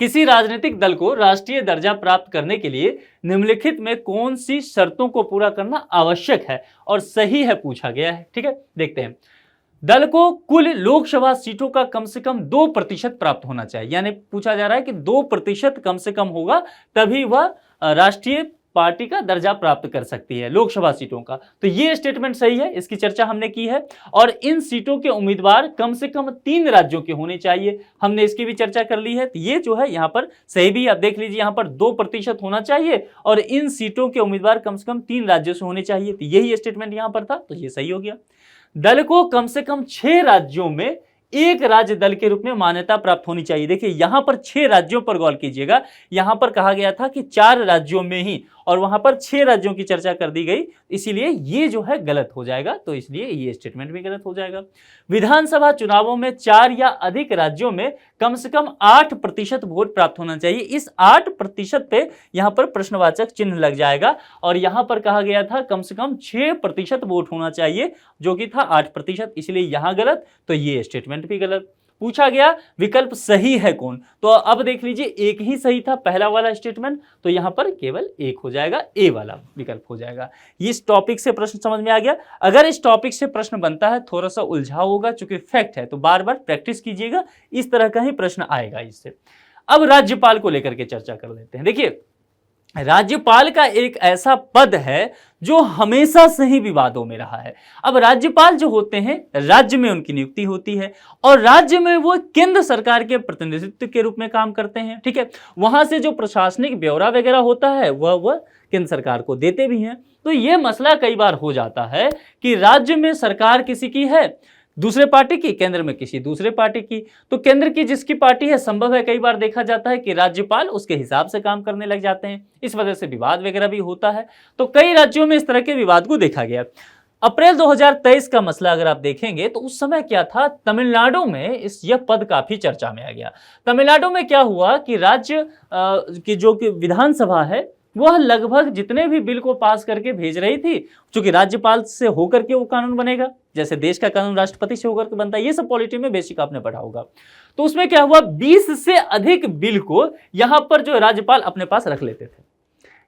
किसी राजनीतिक दल को राष्ट्रीय दर्जा प्राप्त करने के लिए निम्नलिखित में कौन सी शर्तों को पूरा करना आवश्यक है और सही है पूछा गया है। ठीक है, देखते हैं। दल को कुल लोकसभा सीटों का कम से कम 2% प्राप्त होना चाहिए, यानी पूछा जा रहा है कि 2% कम से कम होगा तभी वह राष्ट्रीय पार्टी का दर्जा प्राप्त कर सकती है लोकसभा सीटों का। तो ये स्टेटमेंट सही है, इसकी चर्चा हमने की है। और इन सीटों के उम्मीदवार कम से कम 3 राज्यों के होने चाहिए, हमने इसकी भी चर्चा कर ली है। तो ये जो है यहाँ पर सही भी, आप देख लीजिए यहाँ पर 2% होना चाहिए और इन सीटों के उम्मीदवार कम से कम 3 राज्यों से होने चाहिए। तो यही स्टेटमेंट यहाँ पर था, तो ये सही हो गया। दल को कम से कम 6 राज्यों में एक राज्य दल के रूप में मान्यता प्राप्त होनी चाहिए। देखिए यहां पर 6 राज्यों पर गौर कीजिएगा, यहां पर कहा गया था कि 4 राज्यों में ही, और वहां पर 6 राज्यों की चर्चा कर दी गई, इसीलिए ये जो है गलत हो जाएगा, तो इसलिए ये स्टेटमेंट भी गलत हो जाएगा। विधानसभा चुनावों में 4 या अधिक राज्यों में कम से कम 8% वोट प्राप्त होना चाहिए। इस 8% पे यहां पर प्रश्नवाचक चिन्ह लग जाएगा और यहां पर कहा गया था कम से कम 6% वोट होना चाहिए, जो कि था 8%, इसलिए यहां गलत, तो ये स्टेटमेंट भी गलत। पूछा गया विकल्प सही है कौन, तो अब देख लीजिए एक ही सही था, पहला वाला स्टेटमेंट, तो यहां पर केवल एक हो जाएगा, ए वाला विकल्प हो जाएगा। इस टॉपिक से प्रश्न समझ में आ गया। अगर इस टॉपिक से प्रश्न बनता है थोड़ा सा उलझाव होगा, चूंकि फैक्ट है, तो बार बार प्रैक्टिस कीजिएगा, इस तरह का ही प्रश्न आएगा इससे। अब राज्यपाल को लेकर के चर्चा कर लेते हैं। देखिए राज्यपाल का एक ऐसा पद है जो हमेशा से ही विवादों में रहा है। अब राज्यपाल जो होते हैं राज्य में उनकी नियुक्ति होती है और राज्य में वो केंद्र सरकार के प्रतिनिधित्व के रूप में काम करते हैं। ठीक है, वहां से जो प्रशासनिक ब्यौरा वगैरह होता है वह केंद्र सरकार को देते भी हैं। तो ये मसला कई बार हो जाता है कि राज्य में सरकार किसी की है, दूसरे पार्टी की, केंद्र में किसी दूसरे पार्टी की। तो केंद्र की जिसकी पार्टी है, संभव है कई बार देखा जाता है कि राज्यपाल उसके हिसाब से काम करने लग जाते हैं, इस वजह से विवाद वगैरह भी होता है। तो कई राज्यों में इस तरह के विवाद को देखा गया। अप्रैल 2023 का मसला अगर आप देखेंगे तो उस समय क्या था, तमिलनाडु में यह पद काफी चर्चा में आ गया। तमिलनाडु में क्या हुआ कि राज्य की जो कि विधानसभा है वह लगभग जितने भी बिल को पास करके भेज रही थी, क्योंकि राज्यपाल से होकर के वो कानून बनेगा, जैसे देश का कानून राष्ट्रपति से होकर के बनता है, ये सब पॉलिटी में बेसिक आपने पढ़ा होगा। तो उसमें क्या हुआ, 20 से अधिक बिल को यहां पर जो राज्यपाल अपने पास रख लेते थे।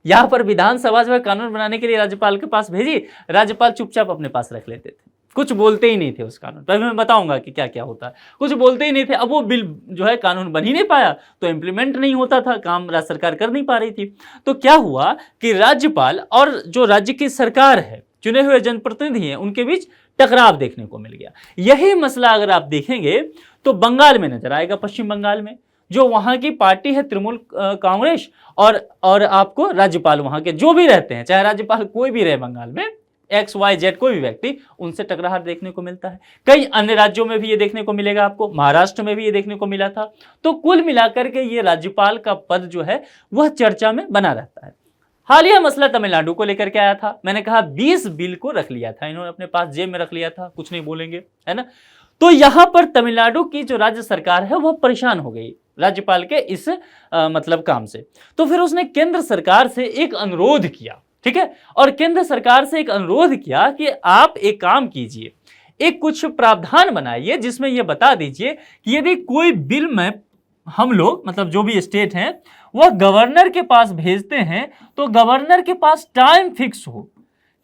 यहां पर विधानसभा जो है कानून बनाने के लिए राज्यपाल के पास भेजी, राज्यपाल चुपचाप अपने पास रख लेते थे, कुछ बोलते ही नहीं थे उस कानून पर। मैं बताऊंगा कि क्या क्या होता है, कुछ बोलते ही नहीं थे। अब वो बिल जो है कानून बन ही नहीं पाया, तो इम्प्लीमेंट नहीं होता था, काम राज्य सरकार कर नहीं पा रही थी। तो क्या हुआ कि राज्यपाल और जो राज्य की सरकार है, चुने हुए जनप्रतिनिधि हैं, उनके बीच टकराव देखने को मिल गया। यही मसला अगर आप देखेंगे तो बंगाल में नजर आएगा। पश्चिम बंगाल में जो वहां की पार्टी है तृणमूल कांग्रेस, और आपको राज्यपाल वहां के जो भी रहते हैं, चाहे राज्यपाल कोई भी रहे बंगाल में, XYZ कोई भी व्यक्ति, उनसे टकराव देखने को मिलता है। कई अन्य राज्यों में भी ये देखने को मिलेगा आपको, महाराष्ट्र में भी ये देखने को मिला था। तो कुल मिलाकर के ये राज्यपाल का पद जो है वह चर्चा में बना रहता है। हालिया मसला तमिलनाडु को लेकर के आया था। मैंने कहा 20 बिल को रख लिया था इन्होंने, अपने पास जेब में रख लिया था, कुछ नहीं बोलेंगे, है ना। तो यहां पर तमिलनाडु की जो राज्य सरकार है वह परेशान हो गई राज्यपाल के इस मतलब काम से। तो फिर उसने केंद्र सरकार से एक अनुरोध किया, ठीक है, और केंद्र सरकार से एक अनुरोध किया कि आप एक काम कीजिए, एक कुछ प्रावधान बनाइए जिसमें यह बता दीजिए कि यदि कोई बिल में हम लोग मतलब जो भी स्टेट हैं वह गवर्नर के पास भेजते हैं तो गवर्नर के पास टाइम फिक्स हो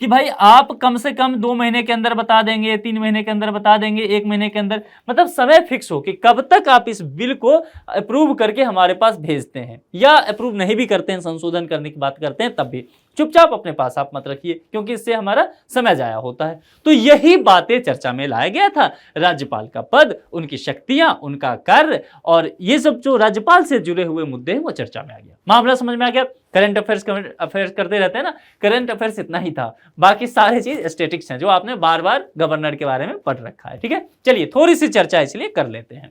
कि भाई आप कम से कम 2 महीने के अंदर बता देंगे, 3 महीने के अंदर बता देंगे, 1 महीने के अंदर, मतलब समय फिक्स हो कि कब तक आप इस बिल को अप्रूव करके हमारे पास भेजते हैं, या अप्रूव नहीं भी करते हैं, संशोधन करने की बात करते हैं तब भी, चुपचाप अपने पास आप मत रखिए, क्योंकि इससे हमारा समय जाया होता है। तो यही बातें चर्चा में लाया गया था, राज्यपाल का पद, उनकी शक्तियां, उनका कार्य, और ये सब जो राज्यपाल से जुड़े हुए मुद्दे हैं वो चर्चा में आ गया। मामला समझ में आ गया। करंट अफेयर्स करते रहते हैं ना, करंट अफेयर्स इतना ही था, बाकी सारे चीज स्टैटिक्स हैं जो आपने बार बार गवर्नर के बारे में पढ़ रखा है। ठीक है, चलिए थोड़ी सी चर्चा इसलिए कर लेते हैं।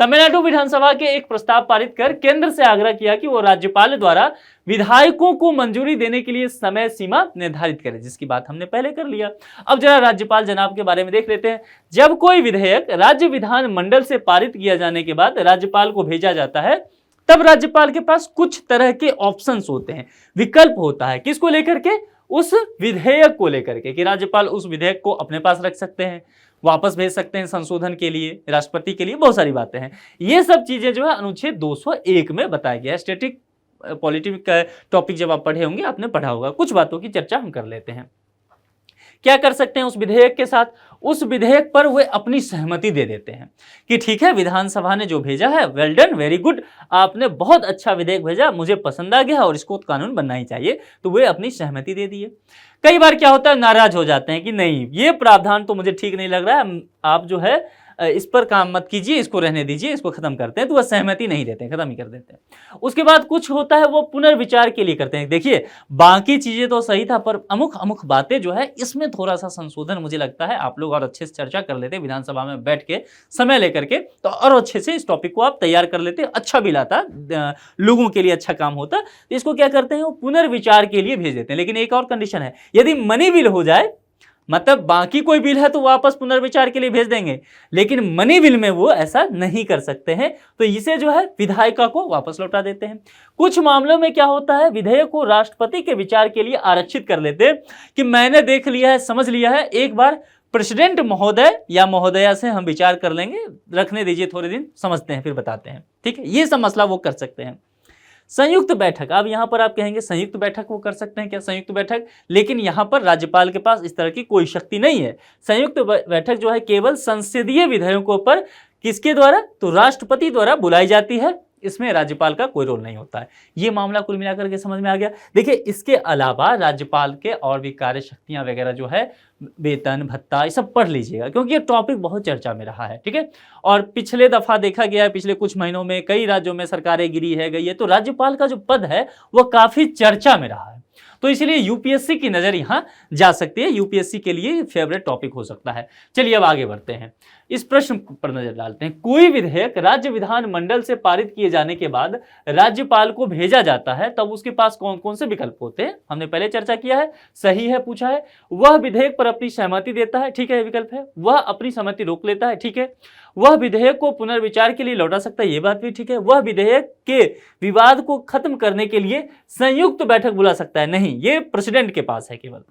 तमिलनाडु विधानसभा के एक प्रस्ताव पारित कर केंद्र से आग्रह किया कि वो राज्यपाल द्वारा विधायकों को मंजूरी देने के लिए समय सीमा निर्धारित करे, जिसकी बात हमने पहले कर लिया। अब जरा राज्यपाल जनाब के बारे में देख लेते हैं। जब कोई विधेयक राज्य विधान मंडल से पारित किया जाने के बाद राज्यपाल को भेजा जाता है, तब राज्यपाल के पास कुछ तरह के ऑप्शंस होते हैं, विकल्प होता है। किसको लेकर के? उस विधेयक को लेकर के, कि राज्यपाल उस विधेयक को अपने पास रख सकते हैं, वापस भेज सकते हैं संशोधन के लिए, राष्ट्रपति के लिए, बहुत सारी बातें हैं। ये सब चीजें जो है अनुच्छेद 201 में बताया गया है। स्टैटिक पॉलिटी का टॉपिक जब आप पढ़े होंगे, आपने पढ़ा होगा। कुछ बातों की चर्चा हम कर लेते हैं। क्या कर सकते हैं उस विधेयक के साथ? उस विधेयक पर वे अपनी सहमति दे देते हैं कि ठीक है, विधानसभा ने जो भेजा है, वेल डन, वेरी गुड, आपने बहुत अच्छा विधेयक भेजा, मुझे पसंद आ गया और इसको कानून बनना ही चाहिए। तो वे अपनी सहमति दे दिए। कई बार क्या होता है, नाराज हो जाते हैं कि नहीं, ये प्रावधान तो मुझे ठीक नहीं लग रहा है, आप जो है इस पर काम मत कीजिए, इसको रहने दीजिए, इसको खत्म करते हैं। तो वह सहमति नहीं देते हैं, खत्म ही कर देते हैं। उसके बाद कुछ होता है वो पुनर्विचार के लिए करते हैं। देखिए, बाकी चीजें तो सही था, पर अमुक बातें जो है इसमें थोड़ा सा संशोधन मुझे लगता है आप लोग और अच्छे से चर्चा कर लेते, विधानसभा में बैठ के समय लेकर के, तो और अच्छे से इस टॉपिक को आप तैयार कर लेते, अच्छा भी लाता, लोगों के लिए अच्छा काम होता। तो इसको क्या करते हैं, वो पुनर्विचार के लिए भेज देते हैं। लेकिन एक और कंडीशन है, यदि मनी बिल हो जाए, मतलब बाकी कोई बिल है तो वापस पुनर्विचार के लिए भेज देंगे, लेकिन मनी बिल में वो ऐसा नहीं कर सकते हैं। तो इसे जो है विधायिका को वापस लौटा देते हैं। कुछ मामलों में क्या होता है, विधेयक को राष्ट्रपति के विचार के लिए आरक्षित कर लेते हैं कि मैंने देख लिया है, समझ लिया है, एक बार प्रेसिडेंट महोदय या महोदया से हम विचार कर लेंगे, रखने दीजिए थोड़े दिन, समझते हैं फिर बताते हैं। ठीक है, ये सब मसला वो कर सकते हैं। संयुक्त बैठक, अब यहां पर आप कहेंगे संयुक्त बैठक वो कर सकते हैं क्या? संयुक्त बैठक, लेकिन यहां पर राज्यपाल के पास इस तरह की कोई शक्ति नहीं है। संयुक्त बैठक जो है केवल संसदीय विधेयकों पर किसके द्वारा? तो राष्ट्रपति द्वारा बुलाई जाती है। इसमें राज्यपाल का कोई रोल नहीं होता है। ये मामला कुल मिलाकर के समझ में आ गया। देखिए, इसके अलावा राज्यपाल के और भी कार्य शक्तियां वगैरह जो है, वेतन भत्ता, ये सब पढ़ लीजिएगा, क्योंकि ये टॉपिक बहुत चर्चा में रहा है। ठीक है, और पिछले दफा देखा गया है, पिछले कुछ महीनों में कई राज्यों में सरकारें गिरी है, गई है, तो राज्यपाल का जो पद है वह काफी चर्चा में रहा है। तो इसलिए यूपीएससी की नजर यहां जा सकती है, यूपीएससी के लिए फेवरेट टॉपिक हो सकता है। चलिए अब आगे बढ़ते हैं, इस प्रश्न पर नजर डालते हैं। कोई विधेयक राज्य विधान मंडल से पारित किए जाने के बाद राज्यपाल को भेजा जाता है, तब उसके पास कौन कौन से विकल्प होते हैं? हमने पहले चर्चा किया है, सही है पूछा है। वह विधेयक पर अपनी सहमति देता है, ठीक है, विकल्प है। वह अपनी सहमति रोक लेता है, ठीक है। वह विधेयक को पुनर्विचार के लिए लौटा सकता है, यह बात भी ठीक है। वह विधेयक के विवाद को खत्म करने के लिए संयुक्त बैठक बुला सकता है, नहीं, ये प्रेसिडेंट के पास है केवल,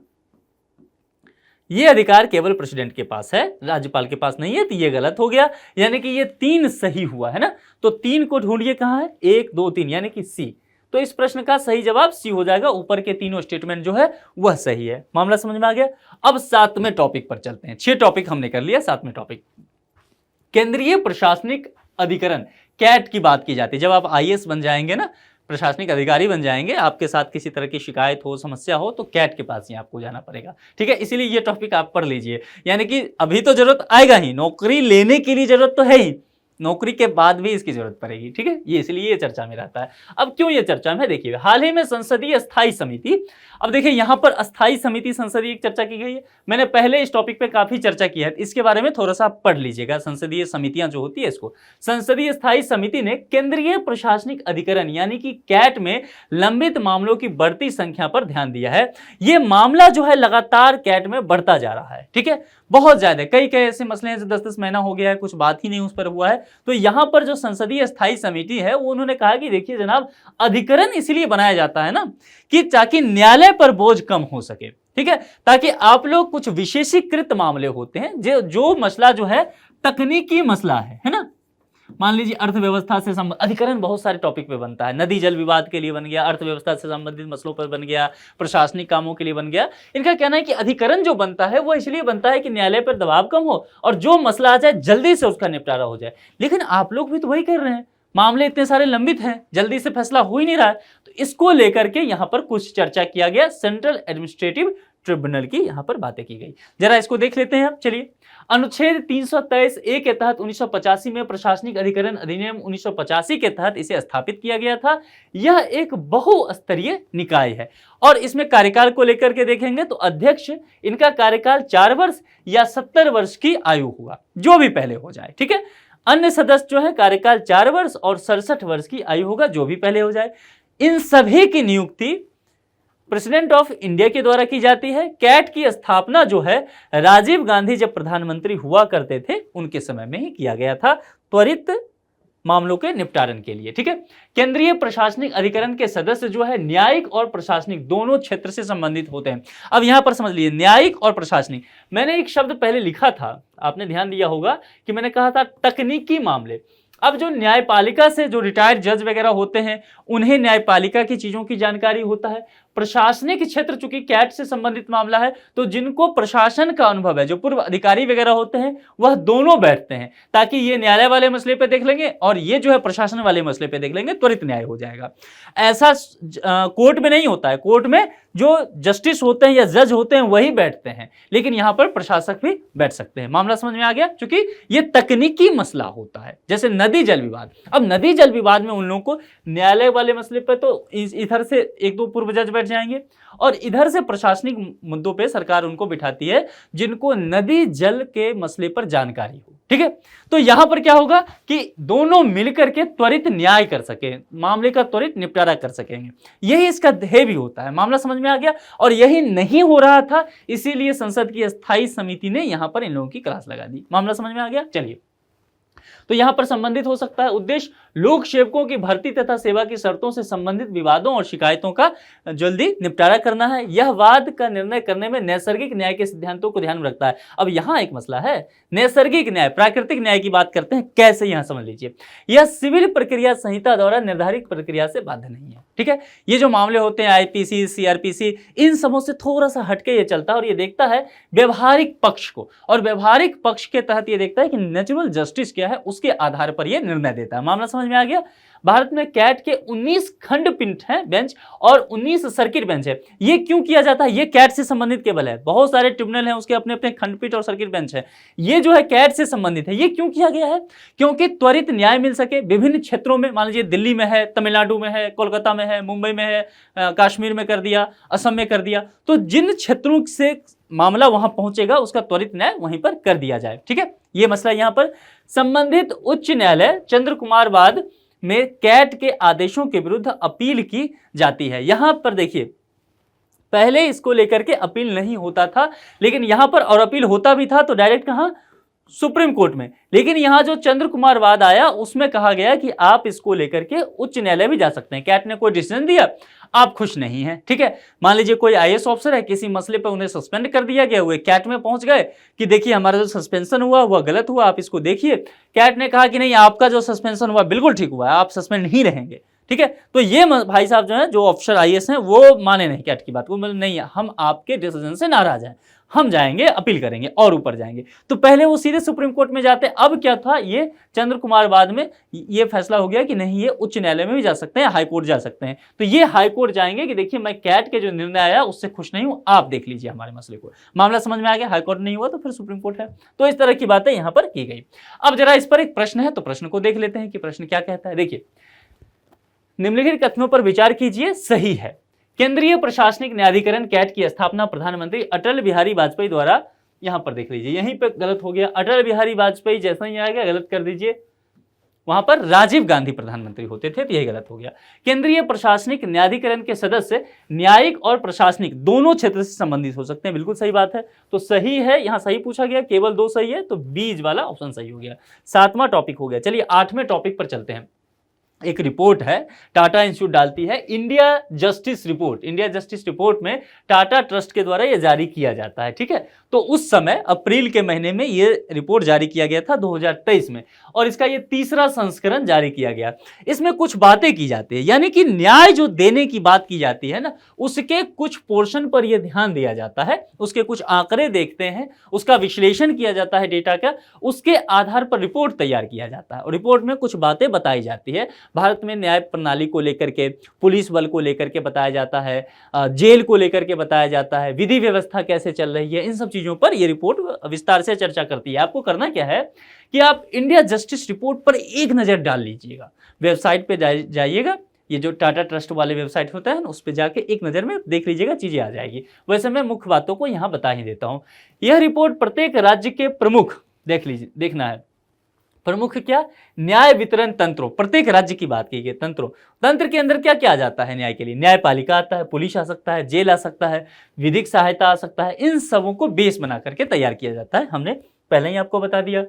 ये अधिकार केवल प्रेसिडेंट के पास है, राज्यपाल के पास नहीं है। तो ये गलत हो गया, यानी कि ये 3 सही हुआ है ना। तो 3 को ढूंढिए कहां है, 1 2 3, यानी कि सी। तो इस प्रश्न का सही जवाब सी हो जाएगा। ऊपर के तीनों स्टेटमेंट जो है वह सही है। मामला समझ में आ गया। अब 7वें टॉपिक पर चलते हैं। 6 टॉपिक हमने कर लिया, 7वें टॉपिक केंद्रीय प्रशासनिक अधिकरण, कैट की बात की जाती है। जब आप आईएएस बन जाएंगे ना, प्रशासनिक अधिकारी बन जाएंगे, आपके साथ किसी तरह की शिकायत हो, समस्या हो, तो कैट के पास ही आपको जाना पड़ेगा। ठीक है, इसीलिए ये टॉपिक आप पढ़ लीजिए। यानी कि अभी तो जरूरत आएगा ही, नौकरी लेने के लिए जरूरत तो है ही, नौकरी के बाद भी इसकी जरूरत पड़ेगी। ठीक है, ये इसलिए ये चर्चा में रहता है। अब क्यों ये चर्चा में, देखिए हाल ही में संसदीय स्थायी समिति, अब देखिए यहां पर अस्थायी समिति संसदीय चर्चा की गई है। मैंने पहले इस टॉपिक पे काफी चर्चा की है, इसके बारे में थोड़ा सा पढ़ लीजिएगा। संसदीय समितियां जो होती है, इसको संसदीय स्थायी समिति ने केंद्रीय प्रशासनिक अधिकरण यानी कि कैट में लंबित मामलों की बढ़ती संख्या पर ध्यान दिया है। ये मामला जो है लगातार कैट में बढ़ता जा रहा है। ठीक है, बहुत ज्यादा, कई ऐसे मसले हैं जो 10-10 महीना हो गया है, कुछ बात ही नहीं उस पर हुआ है। तो यहां पर जो संसदीय स्थायी समिति है, वो उन्होंने कहा कि देखिए जनाब, अधिकरण इसलिए बनाया जाता है ना कि ताकि न्यायालय पर बोझ कम हो सके। ठीक है, ताकि आप लोग कुछ विशेषीकृत मामले होते हैं, जो मसला जो है तकनीकी मसला है ना, मान लीजिए अर्थव्यवस्था से संबंधित अधिकरण बहुत सारे टॉपिक पे बनता है। नदी जल विवाद के लिए बन गया, अर्थव्यवस्था से संबंधित मसलों पर बन गया, प्रशासनिक कामों के लिए बन गया। इनका कहना है कि अधिकरण जो बनता है वो इसलिए बनता है कि न्यायालय पर दबाव कम हो और जो मसला आ जाए जल्दी से उसका निपटारा हो जाए। लेकिन आप लोग भी तो वही कर रहे हैं, मामले इतने सारे लंबित हैं, जल्दी से फैसला हो ही नहीं रहा है, तो इसको लेकर के यहां पर कुछ चर्चा किया गया, सेंट्रल एडमिनिस्ट्रेटिव ट्रिब्यूनल की यहां पर बातें की गई। जरा इसको देख लेते हैं अब। चलिए, अनुच्छेद 323A के तहत 1985 में प्रशासनिक अधिकरण अधिनियम 1985 के तहत इसे स्थापित किया गया था। यह एक बहुस्तरीय निकाय है और इसमें कार्यकाल को लेकर के देखेंगे तो अध्यक्ष, इनका कार्यकाल 4 वर्ष या 70 वर्ष की आयु होगा, जो भी पहले हो जाए, ठीक है। अन्य सदस्य जो है कार्यकाल 4 वर्ष और 67 वर्ष की आयु होगा, जो भी पहले हो जाए। इन सभी की नियुक्ति प्रेसिडेंट ऑफ इंडिया के द्वारा की जाती है। कैट की स्थापना जो है राजीव गांधी जब प्रधानमंत्री हुआ करते थे उनके समय में ही किया गया था, त्वरित मामलों के निपटारण के लिए, ठीक है। केंद्रीय प्रशासनिक अधिकरण के सदस्य जो है न्यायिक और प्रशासनिक दोनों क्षेत्र से संबंधित होते हैं। अब यहां पर समझ लीजिए, न्यायिक और प्रशासनिक, मैंने एक शब्द पहले लिखा था, आपने ध्यान दिया होगा कि मैंने कहा था तकनीकी मामले। अब जो न्यायपालिका से जो रिटायर्ड जज वगैरह होते हैं उन्हें न्यायपालिका की चीजों की जानकारी होता है। प्रशासनिक क्षेत्र चूंकि कैट से संबंधित मामला है तो जिनको प्रशासन का अनुभव है, जो पूर्व अधिकारी वगैरह होते हैं, वह दोनों बैठते हैं ताकि ये न्यायालय वाले मसले पे देख लेंगे और ये जो है प्रशासन वाले मसले पे देख लेंगे, त्वरित न्याय हो जाएगा। ऐसा कोर्ट में नहीं होता है। कोर्ट में जो जस्टिस होते हैं या जज होते हैं वही बैठते हैं, लेकिन यहां पर प्रशासक भी बैठ सकते हैं। मामला समझ में आ गया? क्योंकि ये तकनीकी मसला होता है, जैसे नदी जल विवाद। अब नदी जल विवाद में उन लोगों को न्यायालय वाले मसले पर तो इधर से 1-2 पूर्व जज बैठ जाएंगे और इधर से प्रशासनिक मुद्दों पे सरकार उनको बिठाती है जिनको नदी जल के मसले पर जानकारी हो, ठीक है। तो यहां पर क्या होगा कि दोनों मिलकर के त्वरित न्याय कर सके, मामले का त्वरित निपटारा कर सकेंगे। यही इसका ध्येय भी होता है। मामला समझ में आ गया? और यही नहीं हो रहा था, इसीलिए संसद की स्थायी समिति ने यहां पर इन लोगों की क्लास लगा दी। मामला समझ में आ गया? चलिए, तो यहां पर संबंधित हो सकता है उद्देश्य लोक सेवकों की भर्ती तथा सेवा की शर्तों से संबंधित विवादों और शिकायतों का जल्दी निपटारा करना है। यह वाद का निर्णय करने में नैसर्गिक न्याय के सिद्धांतों को ध्यान में रखता है। अब यहां एक मसला है, नैसर्गिक न्याय, प्राकृतिक न्याय की बात करते हैं, कैसे यहां समझ लीजिए। यह सिविल प्रक्रिया संहिता द्वारा निर्धारित प्रक्रिया से बाध्य नहीं है, ठीक है। ये जो मामले होते हैं आईपीसी, सीआरपीसी, इन सबों से थोड़ा सा हटके ये चलता है और ये देखता है व्यवहारिक पक्ष को, और व्यवहारिक पक्ष के तहत ये देखता है कि नेचुरल जस्टिस क्या है, उसके आधार पर यह निर्णय देता है। मामला समझ में आ गया? भारत में कैट के 19 खंडपीठ हैं बेंच और 19 सर्किट बेंच है। ये क्यों किया जाता है? ये कैट से संबंधित केवल है। बहुत सारे ट्रिब्यूनल हैं, उसके अपने अपने खंडपीठ और सर्किट बेंच है। ये जो है कैट से संबंधित है। ये क्यों किया गया है? क्योंकि त्वरित न्याय मिल सके विभिन्न क्षेत्रों में। मान लीजिए दिल्ली में है, तमिलनाडु में है, कोलकाता में है, मुंबई में है, कश्मीर में कर दिया, असम में कर दिया, तो जिन क्षेत्रों से मामला वहां पहुंचेगा उसका त्वरित न्याय वहीं पर कर दिया जाए, ठीक है। यह मसला यहां पर संबंधित उच्च न्यायालय चंद्र कुमार वाद में कैट के आदेशों के विरुद्ध अपील की जाती है। यहां पर देखिए, पहले इसको लेकर के अपील नहीं होता था, लेकिन यहां पर और अपील होता भी था तो डायरेक्ट कहां? सुप्रीम कोर्ट में। लेकिन यहां जो चंद्र कुमार वाद आया उसमें कहा गया कि आप इसको लेकर के उच्च न्यायालय भी जा सकते हैं। कैट ने कोई डिसीजन दिया, आप खुश नहीं हैं, ठीक है। मान लीजिए कोई आईएएस ऑफिसर है, किसी मसले पर उन्हें सस्पेंड कर दिया गया, हुए कैट में पहुंच गए कि देखिए हमारा जो सस्पेंशन हुआ गलत हुआ, आप इसको देखिए। कैट ने कहा कि नहीं, आपका जो सस्पेंशन हुआ बिल्कुल ठीक हुआ है, आप सस्पेंड नहीं रहेंगे, ठीक है। तो ये भाई साहब जो है, जो ऑफिसर आईएएस हैं, वो माने नहीं कैट की बात को, मतलब नहीं, हम आपके डिसीजन से नाराज हैं, हम जाएंगे अपील करेंगे और ऊपर जाएंगे। तो पहले वो सीधे सुप्रीम कोर्ट में जाते। अब क्या था, ये चंद्र कुमार बाद में ये फैसला हो गया कि नहीं, ये उच्च न्यायालय में भी जा सकते हैं, हाई कोर्ट जा सकते हैं। तो ये हाई कोर्ट जाएंगे कि देखिए मैं कैट के जो निर्णय आया उससे खुश नहीं हूं, आप देख लीजिए हमारे मसले को। मामला समझ में आ गया? हाई कोर्ट नहीं हुआ तो फिर सुप्रीम कोर्ट है। तो इस तरह की बातें यहां पर की गई। अब जरा इस पर एक प्रश्न है, तो प्रश्न को देख लेते हैं कि प्रश्न क्या कहता है। देखिए, निम्नलिखित कथनों पर विचार कीजिए, सही है। केंद्रीय प्रशासनिक न्यायाधिकरण कैट की स्थापना प्रधानमंत्री अटल बिहारी वाजपेयी द्वारा, यहां पर देख लीजिए, यहीं पे गलत हो गया, अटल बिहारी वाजपेयी जैसा ही आएगा गलत कर दीजिए, वहां पर राजीव गांधी प्रधानमंत्री होते थे, तो यही गलत हो गया। केंद्रीय प्रशासनिक न्यायाधिकरण के सदस्य न्यायिक और प्रशासनिक दोनों क्षेत्र से संबंधित हो सकते हैं, बिल्कुल सही बात है। तो सही है, यहां सही पूछा गया, केवल 2 सही है, तो बीज वाला ऑप्शन सही हो गया। 7वां टॉपिक हो गया। चलिए 8वें टॉपिक पर चलते हैं। एक रिपोर्ट है, टाटा इंस्टीट्यूट डालती है, India justice report. India justice report में टाटा ट्रस्ट के द्वारा यह जारी किया जाता है, ठीक है। तो उस समय अप्रैल के महीने में यह रिपोर्ट जारी किया गया था 2023 में, और इसका यह तीसरा संस्करण जारी किया गया। इसमें कुछ बातें की जाती है, यानी कि न्याय जो देने की बात की जाती है ना, उसके कुछ पोर्शन पर यह ध्यान दिया जाता है, उसके कुछ आंकड़े देखते हैं, उसका विश्लेषण किया जाता है डेटा का, उसके आधार पर रिपोर्ट तैयार किया जाता है, और रिपोर्ट में कुछ बातें बताई जाती है। भारत में न्याय प्रणाली को लेकर के, पुलिस बल को लेकर के बताया जाता है, जेल को लेकर के बताया जाता है, विधि व्यवस्था कैसे चल रही है, इन सब चीजों पर यह रिपोर्ट विस्तार से चर्चा करती है। आपको करना क्या है कि आप इंडिया जस्टिस रिपोर्ट पर एक नजर डाल लीजिएगा, वेबसाइट पे जाइएगा, ये जो टाटा ट्रस्ट वाले वेबसाइट होता है ना, उस पर जाके एक नज़र में देख लीजिएगा, चीज़ें आ जाएगी। वैसे मैं मुख्य बातों को यहाँ बता ही देता हूँ। यह रिपोर्ट प्रत्येक राज्य के प्रमुख, देख लीजिए, देखना है प्रमुख क्या, न्याय वितरण तंत्रों, प्रत्येक राज्य की बात की गई, तंत्रों, तंत्र के अंदर क्या क्या आ जाता है न्याय के लिए, न्यायपालिका आता है, पुलिस आ सकता है, जेल आ सकता है, विधिक सहायता आ सकता है, इन सबों को बेस बना करके तैयार किया जाता है। हमने पहले ही आपको बता दिया।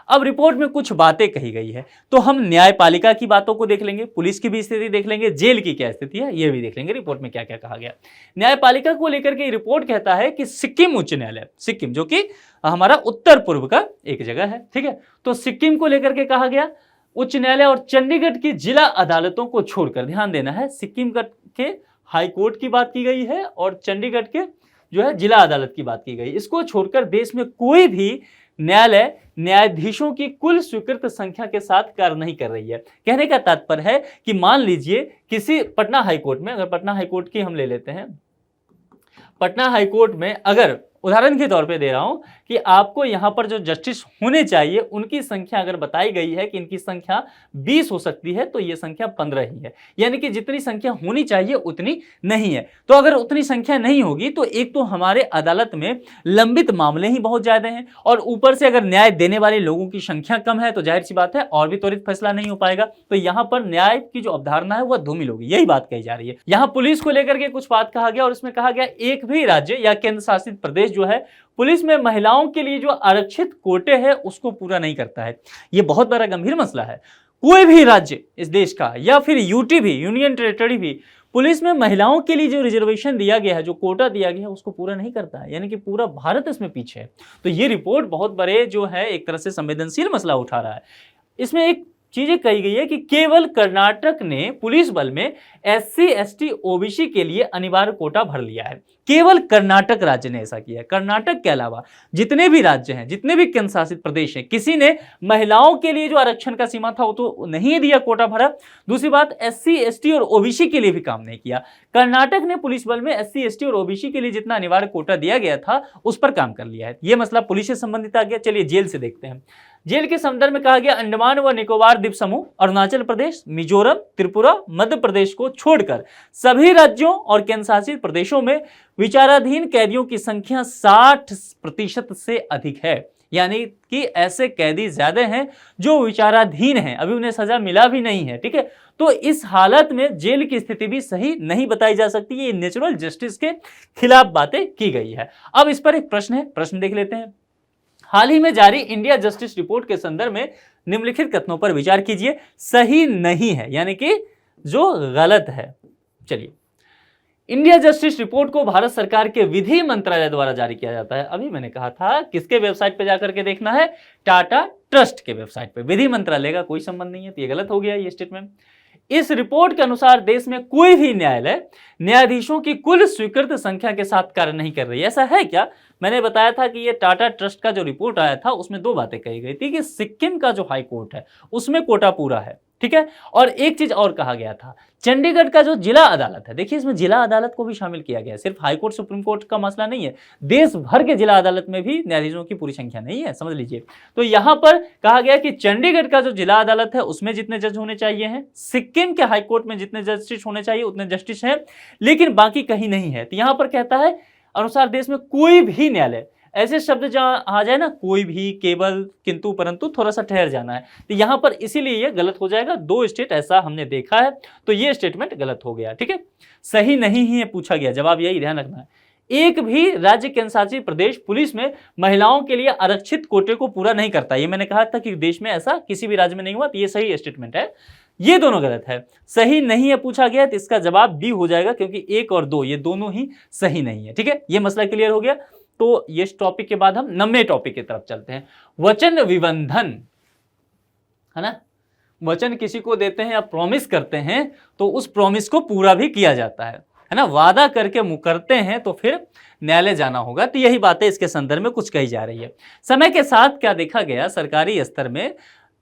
अब रिपोर्ट में कुछ बातें कही गई है, तो हम न्यायपालिका की बातों को देख लेंगे, पुलिस की भी स्थिति देख लेंगे, जेल की क्या स्थिति है ये भी देख लेंगे, रिपोर्ट में क्या क्या कहा गया। न्यायपालिका को लेकर के रिपोर्ट कहता है कि सिक्किम उच्च न्यायालय, सिक्किम जो कि हमारा उत्तर पूर्व का एक जगह है, ठीक है, तो सिक्किम को लेकर के कहा गया उच्च न्यायालय और चंडीगढ़ की जिला अदालतों को छोड़कर, ध्यान देना है, सिक्किम के हाई कोर्ट की बात की गई है और चंडीगढ़ के जो है जिला अदालत की बात की गई। इसको छोड़कर देश में कोई भी न्यायालय न्यायाधीशों की कुल स्वीकृत संख्या के साथ कार्य नहीं कर रही है। कहने का तात्पर्य है कि मान लीजिए किसी पटना हाईकोर्ट में, अगर पटना हाईकोर्ट की हम ले लेते हैं, पटना हाईकोर्ट में अगर उदाहरण के तौर पे दे रहा हूं कि आपको यहां पर जो जस्टिस होने चाहिए उनकी संख्या अगर बताई गई है कि इनकी संख्या 20 हो सकती है, तो ये संख्या 15 ही है, यानी कि जितनी संख्या होनी चाहिए उतनी नहीं है। तो अगर उतनी संख्या नहीं होगी तो एक तो हमारे अदालत में लंबित मामले ही बहुत ज्यादा हैं, और ऊपर से अगर न्याय देने वाले लोगों की संख्या कम है तो जाहिर सी बात है और भी त्वरित फैसला नहीं हो पाएगा। तो यहां पर न्याय की जो अवधारणा है वह धूमिल होगी, यही बात कही जा रही है। यहां पुलिस को लेकर के कुछ बात कहा गया और इसमें कहा गया एक भी राज्य या केंद्र शासित प्रदेश जो है पुलिस में महिलाओं के लिए जो आरक्षित कोटे हैं उसको पूरा नहीं करता है। यह बहुत बड़ा गंभीर मसला है। कोई भी राज्य इस देश का या फिर यूटी भी, यूनियन टेरिटरी भी, पुलिस में महिलाओं के लिए जो रिजर्वेशन दिया गया है, जो कोटा दिया गया है, उसको पूरा नहीं करता है, यानी कि पूरा भारत इसमें पीछे है। तो ये रिपोर्ट बहुत बड़े जो है एक तरह से संवेदनशील मसला उठा रहा है। इसमें एक चीजें कही गई है कि केवल कर्नाटक ने पुलिस बल में SC ST OBC के लिए अनिवार्य कोटा भर लिया है। केवल कर्नाटक राज्य ने ऐसा किया है। कर्नाटक के अलावा जितने भी राज्य हैं, जितने भी केंद्र शासित प्रदेश हैं, किसी ने महिलाओं के लिए जो आरक्षण का सीमा था वो तो नहीं दिया, कोटा भरा। दूसरी बात, SC ST और OBC के लिए भी काम नहीं किया। कर्नाटक ने पुलिस बल में SC ST और OBC के लिए जितना अनिवार्य कोटा दिया गया था उस पर काम कर लिया है। यह मसला पुलिस से संबंधित आ गया। चलिए जेल से देखते हैं। जेल के संदर्भ में कहा गया अंडमान व निकोबार द्वीप समूह, अरुणाचल प्रदेश, मिजोरम, त्रिपुरा, मध्य प्रदेश को छोड़कर सभी राज्यों और केंद्र शासित प्रदेशों में विचाराधीन कैदियों की संख्या 60% से अधिक है। यानी कि ऐसे कैदी ज्यादा हैं जो विचाराधीन हैं, अभी उन्हें सजा मिला भी नहीं है, ठीक है। तो इस हालत में जेल की स्थिति भी सही नहीं बताई जा सकती। ये नेचुरल जस्टिस के खिलाफ बातें की गई है। अब इस पर एक प्रश्न है, प्रश्न देख लेते हैं। हाल ही में जारी इंडिया जस्टिस रिपोर्ट के संदर्भ में निम्नलिखित कथनों पर विचार कीजिए। सही नहीं है, यानी कि जो गलत है। चलिए, इंडिया जस्टिस रिपोर्ट को भारत सरकार के विधि मंत्रालय द्वारा जारी किया जाता है। अभी मैंने कहा था किसके वेबसाइट पे जाकर के देखना है, टाटा ट्रस्ट के वेबसाइट पे। विधि मंत्रालय का कोई संबंध नहीं है, तो ये गलत हो गया ये स्टेटमेंट। इस रिपोर्ट के अनुसार देश में कोई भी न्यायालय न्यायाधीशों की कुल स्वीकृत संख्या के साथ कार्य नहीं कर रही है। ऐसा है क्या? मैंने बताया था कि ये टाटा ट्रस्ट का जो रिपोर्ट आया था उसमें दो बातें कही गई थी कि सिक्किम का जो हाई कोर्ट है उसमें कोटा पूरा है, ठीक है, और एक चीज और कहा गया था, चंडीगढ़ का जो जिला अदालत है, देखिए इसमें जिला अदालत को भी शामिल किया गया है। सिर्फ हाई कोर्ट सुप्रीम कोर्ट का मसला नहीं है, देश भर के जिला अदालत में भी न्यायाधीशों की पूरी संख्या नहीं है, समझ लीजिए। तो यहां पर कहा गया कि चंडीगढ़ का जो जिला अदालत है उसमें जितने जज होने चाहिए हैं, सिक्किम के हाई कोर्ट में जितने जस्टिस होने चाहिए उतने जस्टिस हैं, लेकिन बाकी कहीं नहीं है। तो यहां पर कहता है अनुसार देश में कोई भी न्यायालय, ऐसे शब्द जहां आ जाए ना, कोई भी, केवल, किंतु, परंतु, थोड़ा सा ठहर जाना है, तो यहां पर इसीलिए ये गलत हो जाएगा। दो स्टेट ऐसा हमने देखा है, तो ये स्टेटमेंट गलत हो गया, ठीक है। सही नहीं ही पूछा गया, जवाब यही ध्यान रखना है। एक भी राज्य केंद्र शासित प्रदेश पुलिस में महिलाओं के लिए आरक्षित कोटे को पूरा नहीं करता। ये मैंने कहा था कि देश में ऐसा किसी भी राज्य में नहीं हुआ, तो ये सही स्टेटमेंट है। ये दोनों गलत है। सही नहीं है पूछा गया तो इसका जवाब बी हो जाएगा, क्योंकि 1 और 2 ये दोनों ही सही नहीं है। ठीक है, ये मसला क्लियर हो गया। तो ये टॉपिक के बाद हम 90 टॉपिक की तरफ चलते हैं। वचन विबंधन, है ना, वचन किसी को देते हैं या प्रॉमिस करते हैं तो उस प्रॉमिस को पूरा भी किया जाता है ना, वादा करके मुकरते हैं तो फिर न्यायालय जाना होगा। तो यही बातें इसके संदर्भ में कुछ कही जा रही है। समय के साथ क्या देखा गया, सरकारी स्तर में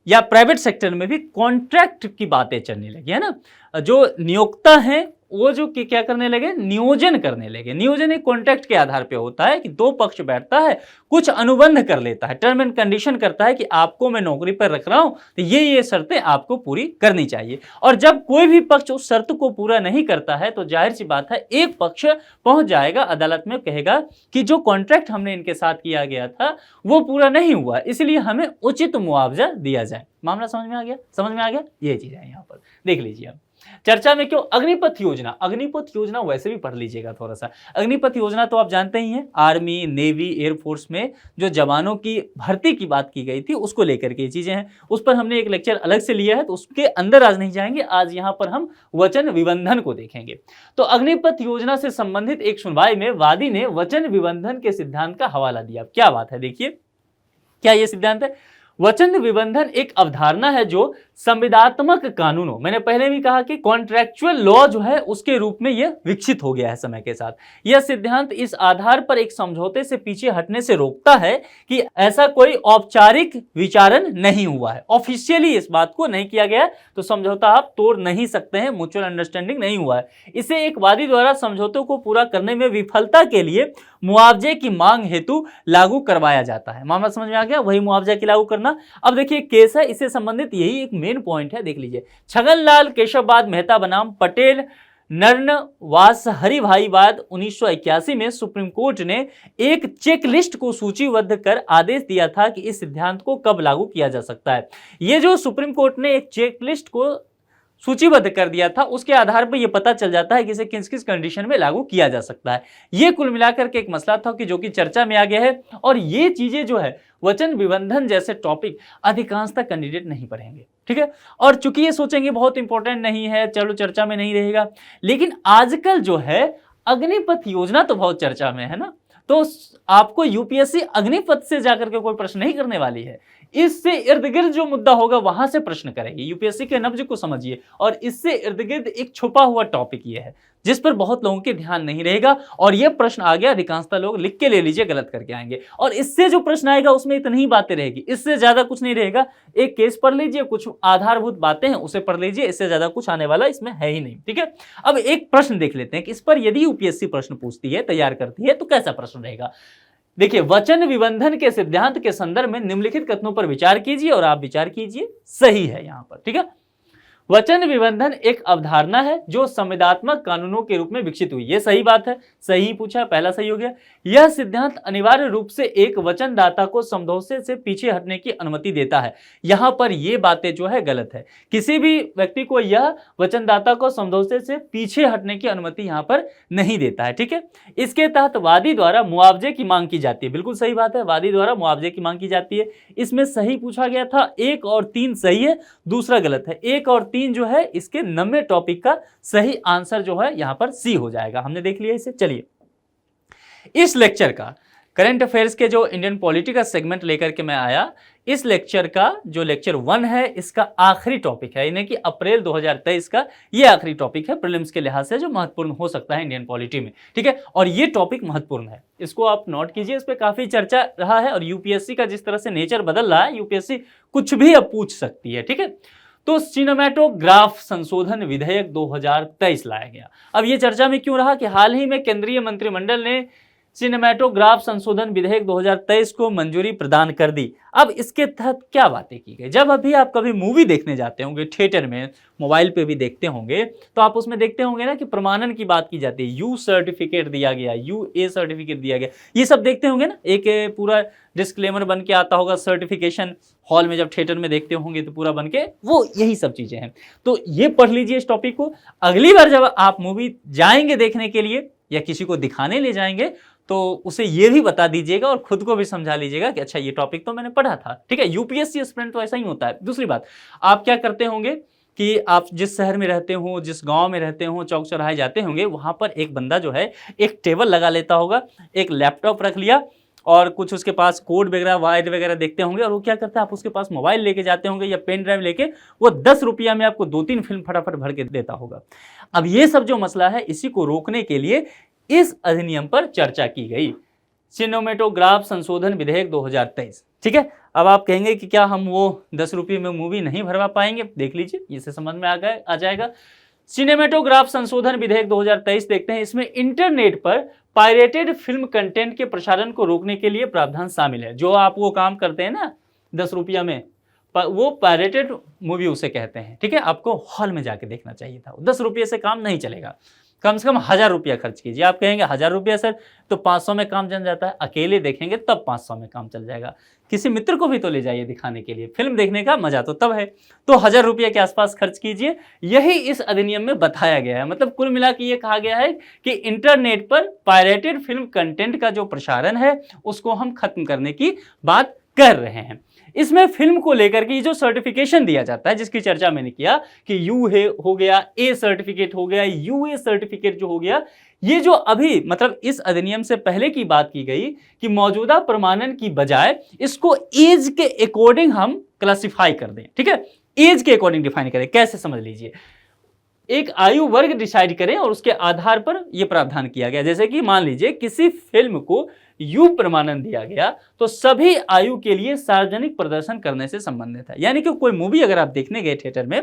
या प्राइवेट सेक्टर में भी कॉन्ट्रैक्ट की बातें चलने लगी, है ना। जो नियोक्ता हैं वो जो क्या करने लगे, नियोजन करने लगे। नियोजन एक कॉन्ट्रैक्ट के आधार पे होता है कि दो पक्ष बैठता है, कुछ अनुबंध कर लेता है, टर्म एंड कंडीशन करता है कि आपको मैं नौकरी पर रख रहा हूं तो ये शर्तें आपको पूरी करनी चाहिए। और जब कोई भी पक्ष उस शर्त को पूरा नहीं करता है तो जाहिर सी बात है एक पक्ष पहुंच जाएगा अदालत में, कहेगा कि जो कॉन्ट्रैक्ट हमने इनके साथ किया गया था वो पूरा नहीं हुआ, इसलिए हमें उचित मुआवजा दिया जाए। मामला समझ में आ गया, समझ में आ गया, ये चीज है। यहाँ पर देख लीजिए अब चर्चा में क्यों अग्निपथ योजना। अग्निपथ योजना वैसे भी पढ़ लीजिएगा थोड़ा सा। अग्निपथ योजना तो आप जानते ही हैं, आर्मी, नेवी, एयरफोर्स में जो जवानों की भर्ती की बात की गई थी उसको लेकर के चीजें हैं। उस पर हमने एक लेक्चर अलग से लिया है तो उसके अंदर आज नहीं जाएंगे। आज यहाँ पर हम वचन विबंधन को देखेंगे। तो अग्निपथ योजना से संबंधित एक सुनवाई में वादी ने वचन विबंधन के सिद्धांत का हवाला दिया। क्या बात है, देखिए क्या ये सिद्धांत है। वचन विबंधन एक अवधारणा है जो संविदात्मक कानूनों, मैंने पहले भी कहा कि कॉन्ट्रैक्चुअल लॉ जो है उसके रूप में यह विकसित हो गया है समय के साथ। यह सिद्धांत इस आधार पर एक समझौते से पीछे हटने से रोकता है कि ऐसा कोई औपचारिक विचारण नहीं हुआ है, ऑफिशियली इस बात को नहीं किया गया तो समझौता आप तोड़ नहीं सकते हैं, म्यूचुअल अंडरस्टैंडिंग नहीं हुआ है। इसे एक वादी द्वारा समझौते को पूरा करने में विफलता के लिए मुआवजे की मांग हेतु लागू करवाया जाता है। मामला समझ में आ गया, वही मुआवजा की लागू करना। अब देखिए केस है, इससे संबंधित यही एक मेन पॉइंट है, देख लीजिए। छगनलाल केशववाद मेहता बनाम पटेल नर्नवास हरिभाईवाद 1981 में सुप्रीम कोर्ट ने एक चेकलिस्ट को सूचीबद्ध कर आदेश दिया था कि इस सिद्धांत को कब लागू किया जा सकता है। ये जो सुप्रीम कोर्ट ने एक चेकलिस्ट को सूचीबद्ध कर दिया था उसके आधार पर यह पता चल जाता है कि इसे किस किस कंडीशन में लागू किया जा सकता है। यह कुल मिलाकर के एक मसला था कि जो कि चर्चा में आ गया है। और ये चीजें जो है वचन विबंधन जैसे टॉपिक अधिकांशतः कैंडिडेट नहीं पढ़ेंगे, ठीक है। और चूंकि ये सोचेंगे बहुत इंपॉर्टेंट नहीं है, चलो चर्चा में नहीं रहेगा, लेकिन आजकल जो है अग्निपथ योजना तो बहुत चर्चा में है ना, तो आपको यूपीएससी अग्निपथ से जाकर के कोई प्रश्न नहीं करने वाली है। इससे इर्द गिर्द जो मुद्दा होगा वहां से प्रश्न करेगी। यूपीएससी के नब्ज को समझिए। और इससे इर्द गिर्द एक छुपा हुआ टॉपिक ये है जिस पर बहुत लोगों के ध्यान नहीं रहेगा, और ये प्रश्न आ गया, अधिकांशतः लोग लिख के ले लीजिए, गलत करके आएंगे। और इससे जो प्रश्न आएगा उसमें इतनी ही बातें रहेगी, इससे ज्यादा कुछ नहीं रहेगा। एक केस पढ़ लीजिए, कुछ आधारभूत बातें हैं उसे पढ़ लीजिए, इससे ज्यादा कुछ आने वाला इसमें है ही नहीं, ठीक है। अब एक प्रश्न देख लेते हैं कि इस पर यदि यूपीएससी प्रश्न पूछती है, तैयार करती है, तो कैसा प्रश्न रहेगा। देखिए, वचन विबंधन के सिद्धांत के संदर्भ में निम्नलिखित कथनों पर विचार कीजिए और आप विचार कीजिए, सही है यहां पर, ठीक है। वचन विबंधन एक अवधारणा है जो संविदात्मक कानूनों के रूप में विकसित हुई। यह सही बात है, सही पूछा, पहला सही हो गया। यह सिद्धांत अनिवार्य रूप से एक वचनदाता को समझौते से पीछे हटने की अनुमति देता है। यहां पर यह बातें जो है गलत है। किसी भी व्यक्ति को यह वचनदाता को समझौते से पीछे हटने की अनुमति यहां पर नहीं देता है, ठीक है। इसके तहत वादी द्वारा मुआवजे की मांग की जाती है, बिल्कुल सही बात है, वादी द्वारा मुआवजे की मांग की जाती है। इसमें सही पूछा गया था, 1 और 3 सही है, दूसरा गलत है। 1 और 3 जो है इसके 90 टॉपिक का सही आंसर जो है यहां पर सी हो जाएगा। हमने देख लिया इसे। चलिए, इस लेक्चर का करंट अफेयर्स के जो इंडियन पॉलिटी का सेगमेंट लेकर के मैं आया, इस लेक्चर का जो लेक्चर 1 है इसका आखिरी टॉपिक है, यानी कि अप्रैल 2023 का ये आखिरी टॉपिक है प्रीलिम्स के लिहाज से, जो महत्वपूर्ण हो सकता है इंडियन पॉलिटी में, ठीक है। और ये टॉपिक महत्वपूर्ण है, इसको आप नोट कीजिए, इस पर काफी चर्चा रहा है। और यूपीएससी का जिस तरह से नेचर बदल रहा है, यूपीएससी कुछ भी अब पूछ सकती है, ठीक है। तो सिनेमैटोग्राफ संशोधन विधेयक 2023 लाया गया। अब ये चर्चा में क्यों रहा कि हाल ही में केंद्रीय मंत्रिमंडल ने सिनेमैटोग्राफ संशोधन विधेयक 2023 को मंजूरी प्रदान कर दी। अब इसके तहत क्या बातें की गई। जब अभी आप कभी मूवी देखने जाते होंगे थिएटर में, मोबाइल पे भी देखते होंगे, तो आप उसमें देखते होंगे ना कि प्रमाणन की बात की जाती है, यू सर्टिफिकेट दिया गया, यूए सर्टिफिकेट दिया गया, ये सब देखते होंगे ना। एक पूरा डिस्क्लेमर बन के आता होगा, सर्टिफिकेशन हॉल में जब थिएटर में देखते होंगे तो पूरा बन के, वो यही सब चीजें हैं। तो ये पढ़ लीजिए इस टॉपिक को। अगली बार जब आप मूवी जाएंगे देखने के लिए या किसी को दिखाने ले जाएंगे तो उसे ये भी बता दीजिएगा और खुद को भी समझा लीजिएगा कि अच्छा ये टॉपिक तो मैंने पढ़ा था, ठीक है। यूपीएससी एस्पिरेंट तो ऐसा ही होता है। दूसरी बात, आप क्या करते होंगे कि आप जिस शहर में रहते हो, जिस गांव में रहते हो, चौक चौराहे जाते होंगे, वहां पर एक बंदा जो है एक टेबल लगा लेता होगा, एक लैपटॉप रख लिया और कुछ उसके पास कोड वगैरह वायर वगैरह देखते होंगे, और वो क्या करता है, आप उसके पास मोबाइल लेके जाते होंगे या पेन ड्राइव लेके, वो 10 रुपया में आपको 2-3 फिल्म फटाफट भर के देता होगा। अब ये सब जो मसला है, इसी को रोकने के लिए इस अधिनियम पर चर्चा की गई, सिनेमेटोग्राफ संशोधन विधेयक 2023। ठीक है, अब आप कहेंगे कि क्या हम वो 10 रुपये में मूवी नहीं भरवा पाएंगे? देख लीजिए, इससे समझ में आ जाएगा। सिनेमेटोग्राफ संशोधन विधेयक 2023 देखते हैं। इसमें इंटरनेट पर पायरेटेड फिल्म कंटेंट के प्रसारण को रोकने के लिए प्रावधान शामिल है। जो आप वो काम करते हैं ना 10 रुपया में, वो पायरेटेड मूवी उसे कहते हैं। ठीक है, आपको हॉल में जाके देखना चाहिए था, 10 रुपये से काम नहीं चलेगा, कम से कम 1000 रुपया खर्च कीजिए। आप कहेंगे 1000 रुपया सर, तो 500 में काम चल जाता है। अकेले देखेंगे तब 500 में काम चल जाएगा, किसी मित्र को भी तो ले जाइए दिखाने के लिए, फिल्म देखने का मजा तो तब है। तो 1000 रुपया के आसपास खर्च कीजिए, यही इस अधिनियम में बताया गया है। मतलब कुल मिला के ये कहा गया है कि इंटरनेट पर पायरेटेड फिल्म कंटेंट का जो प्रसारण है उसको हम खत्म करने की बात कर रहे हैं। इसमें फिल्म को लेकर के जो सर्टिफिकेशन दिया जाता है, जिसकी चर्चा मैंने किया कि यू है हो गया, ए सर्टिफिकेट हो गया, यूए सर्टिफिकेट जो हो गया, ये जो अभी मतलब इस अधिनियम से पहले की बात की गई कि मौजूदा प्रमाणन की बजाय इसको एज के अकॉर्डिंग हम क्लासिफाई कर दें। ठीक है, एज के अकॉर्डिंग डिफाइन करें। कैसे, समझ लीजिए, एक आयु वर्ग डिसाइड करें और उसके आधार पर यह प्रावधान किया गया। जैसे कि मान लीजिए किसी फिल्म को यू प्रमाणन दिया गया तो सभी आयु के लिए सार्वजनिक प्रदर्शन करने से संबंधित है। यानी कि कोई मूवी अगर आप देखने गए थिएटर में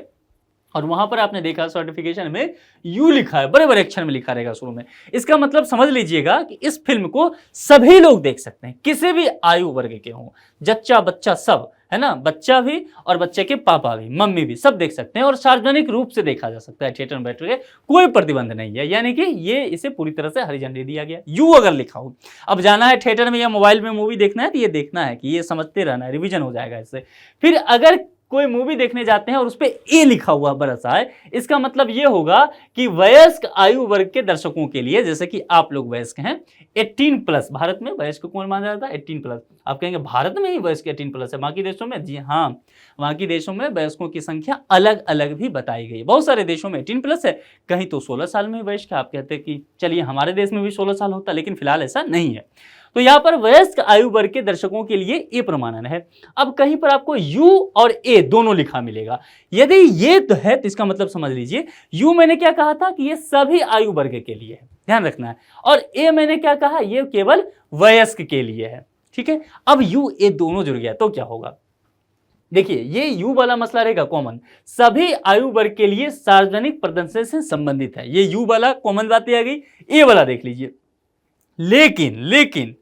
और वहां पर आपने देखा सर्टिफिकेशन में यू लिखा है, बड़े बड़े अक्षर में लिखा रहेगा शुरू में, इसका मतलब समझ लीजिएगा कि इस फिल्म को सभी लोग देख सकते हैं, किसी भी आयु वर्ग के हों, जच्चा बच्चा सब, है ना, बच्चा भी और बच्चे के पापा भी, मम्मी भी, सब देख सकते हैं और सार्वजनिक रूप से देखा जा सकता है थिएटर में बैठ के, कोई प्रतिबंध नहीं है। यानी कि ये इसे पूरी तरह से हरी झंडी दिया गया। यू अगर लिखा हो, अब जाना है थिएटर में या मोबाइल में मूवी देखना है तो ये देखना है कि ये समझते रहना है, रिवीजन हो जाएगा इससे। फिर अगर कोई मूवी देखने जाते हैं और उस पे ए लिखा हुआ बड़ा सा है, इसका मतलब ये होगा कि वयस्क आयु वर्ग के दर्शकों के लिए, जैसे कि आप लोग वयस्क हैं 18+, भारत में वयस्क कौन माना जाता है? 18+। आप कहेंगे भारत में ही वयस्क 18+ है, बाकी देशों में? जी हाँ, बाकी देशों में वयस्कों की संख्या अलग अलग भी बताई गई। बहुत सारे देशों में 18+ है, कहीं तो 16 साल में वयस्क है। आप कहते हैं कि चलिए हमारे देश में भी 16 साल होता, लेकिन फिलहाल ऐसा नहीं है। तो यहाँ पर वयस्क आयु वर्ग के दर्शकों के लिए ए प्रमाणन है। अब कहीं पर आपको यू और ए दोनों लिखा मिलेगा। यदि ये तो है तो इसका मतलब समझ लीजिए, यू मैंने क्या कहा था कि ये सभी आयु वर्ग के लिए है, ध्यान रखना है, और ए मैंने क्या कहा, ये केवल वयस्क के लिए है। ठीक है, अब यू ए दोनों जुड़ गया तो क्या होगा? देखिए, ये यू वाला मसला रहेगा कॉमन, सभी आयु वर्ग के लिए सार्वजनिक प्रदर्शन से संबंधित है। ये यू वाला कॉमन बातें आ गई। ए वाला देख लीजिए, लेकिन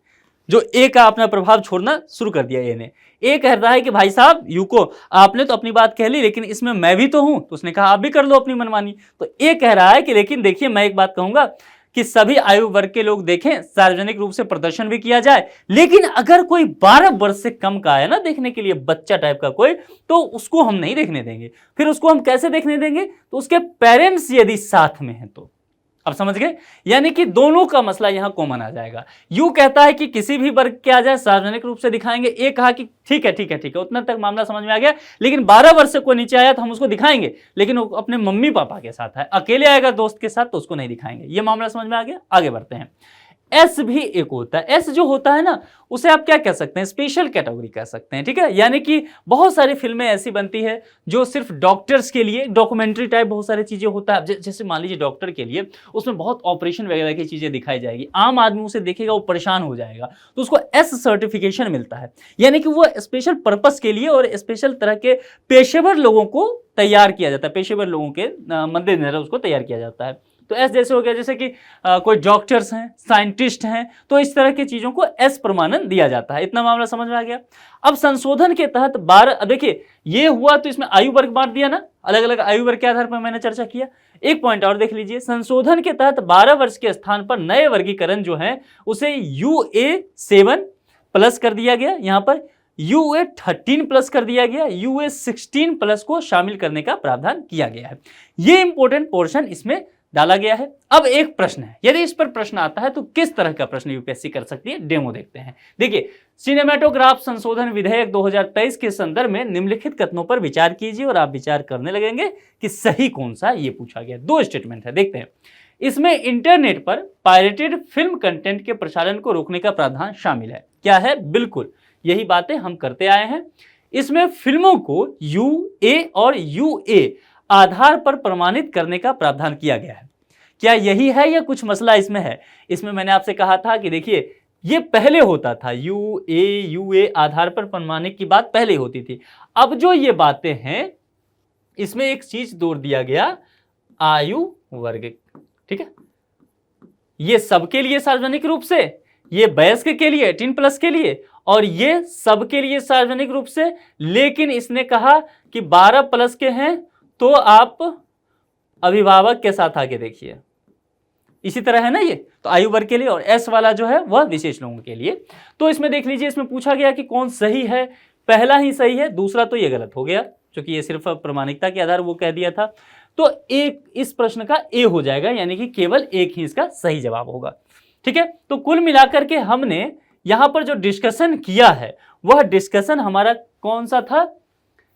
जो ए का अपना प्रभाव छोड़ना शुरू कर दिया ए ने। ए कह रहा है कि भाई साहब यू को आपने तो अपनी बात कह ली, लेकिन इसमें मैं भी तो हूं, तो उसने कहा आप भी कर लो अपनी मनमानी। तो ए कह रहा है कि लेकिन देखिए, मैं एक बात कहूंगा कि सभी आयु वर्ग के लोग देखें, सार्वजनिक रूप से प्रदर्शन भी किया जाए, लेकिन अगर कोई 12 वर्ष से कम का है ना देखने के लिए, बच्चा टाइप का कोई, तो उसको हम नहीं देखने देंगे। फिर उसको हम कैसे देखने देंगे? तो उसके पेरेंट्स यदि साथ में हैं तो। अब समझ गए? यानी कि दोनों का मसला यहां कॉमन आ जाएगा। यू कहता है कि किसी भी वर्ग के आ जाए सार्वजनिक रूप से दिखाएंगे, ए कहा कि ठीक है, उतना तक मामला समझ में आ गया, लेकिन 12 वर्ष से कोई नीचे आया तो हम उसको दिखाएंगे, लेकिन वो अपने मम्मी पापा के साथ है, अकेले आएगा दोस्त के साथ तो उसको नहीं दिखाएंगे। ये मामला समझ में आ गया? आगे बढ़ते हैं। एस भी एक होता है। एस जो होता है ना, उसे आप क्या कह सकते हैं? स्पेशल कैटेगरी कह सकते हैं। ठीक है, यानी कि बहुत सारी फिल्में ऐसी बनती है जो सिर्फ डॉक्टर्स के लिए, डॉक्यूमेंट्री टाइप बहुत सारी चीजें होता है। जैसे मान लीजिए डॉक्टर के लिए उसमें बहुत ऑपरेशन वगैरह की चीजें दिखाई जाएगी, आम आदमी उसे देखेगा वो परेशान हो जाएगा, तो उसको एस सर्टिफिकेशन मिलता है। यानी कि वो स्पेशल पर्पस के लिए और स्पेशल तरह के पेशेवर लोगों को तैयार किया जाता है, पेशेवर लोगों के मद्देनजर उसको तैयार किया जाता है। तो एस जैसे हो गया, जैसे कि कोई डॉक्टर्स हैं, साइंटिस्ट हैं, तो इस तरह की चीजों को एस प्रमाणन दिया जाता है। इतना मामला समझ में आ गया। अब संशोधन के तहत 12, देखिए ये हुआ तो इसमें आयु वर्ग बांट दिया ना, अलग अलग आयु वर्ग के आधार पर मैंने चर्चा किया। एक पॉइंट और देख लीजिए, संशोधन के तहत 12 वर्ष के स्थान पर नए वर्गीकरण जो है उसे UA7+ कर दिया गया, यहां पर UA13+ कर दिया गया, UA16+ को शामिल करने का प्रावधान किया गया है। ये इंपॉर्टेंट पोर्शन इसमें डाला गया है। अब एक प्रश्न है, यदि इस पर प्रश्न आता है तो किस तरह का प्रश्न यूपीएससी कर सकती है, डेमो देखते हैं। देखिए, सिनेमेटोग्राफ संशोधन विधेयक 2023 के संदर्भ में निम्नलिखित कथनों पर विचार कीजिए और आप विचार करने लगेंगे कि सही कौन सा ये पूछा गया। 2 स्टेटमेंट है, देखते हैं। इसमें इंटरनेट पर पायरेटेड फिल्म कंटेंट के प्रसारण को रोकने का प्रावधान शामिल है। क्या है? बिल्कुल यही बातें हम करते आए हैं। इसमें फिल्मों को UA और UA आधार पर प्रमाणित करने का प्रावधान किया गया है। क्या यही है या कुछ मसला इसमें है? इसमें मैंने आपसे कहा था कि देखिए, ये पहले होता था, UA आधार पर प्रमाणित की बात पहले होती थी। अब जो ये बातें हैं, इसमें एक चीज जोड़ दिया गया, आयु वर्ग। ठीक है, ये सबके लिए सार्वजनिक रूप से, ये वयस्क के लिए 18+ के लिए, और ये सबके लिए सार्वजनिक रूप से। लेकिन इसने कहा कि 12+ के हैं तो आप अभिभावक के साथ आगे देखिए, इसी तरह है ना ये, तो आयु वर्ग के लिए, और S वाला जो है वह विशेष लोगों के लिए। तो इसमें देख लीजिए, इसमें पूछा गया कि कौन सही है। पहला ही सही है, दूसरा तो ये गलत हो गया, क्योंकि ये सिर्फ प्रामाणिकता के आधार वो कह दिया था। तो एक इस प्रश्न का A हो जाएगा, यानी कि केवल एक ही इसका सही जवाब होगा। ठीक है, तो कुल मिलाकर के हमने यहां पर जो डिस्कशन किया है, वह डिस्कशन हमारा कौन सा था?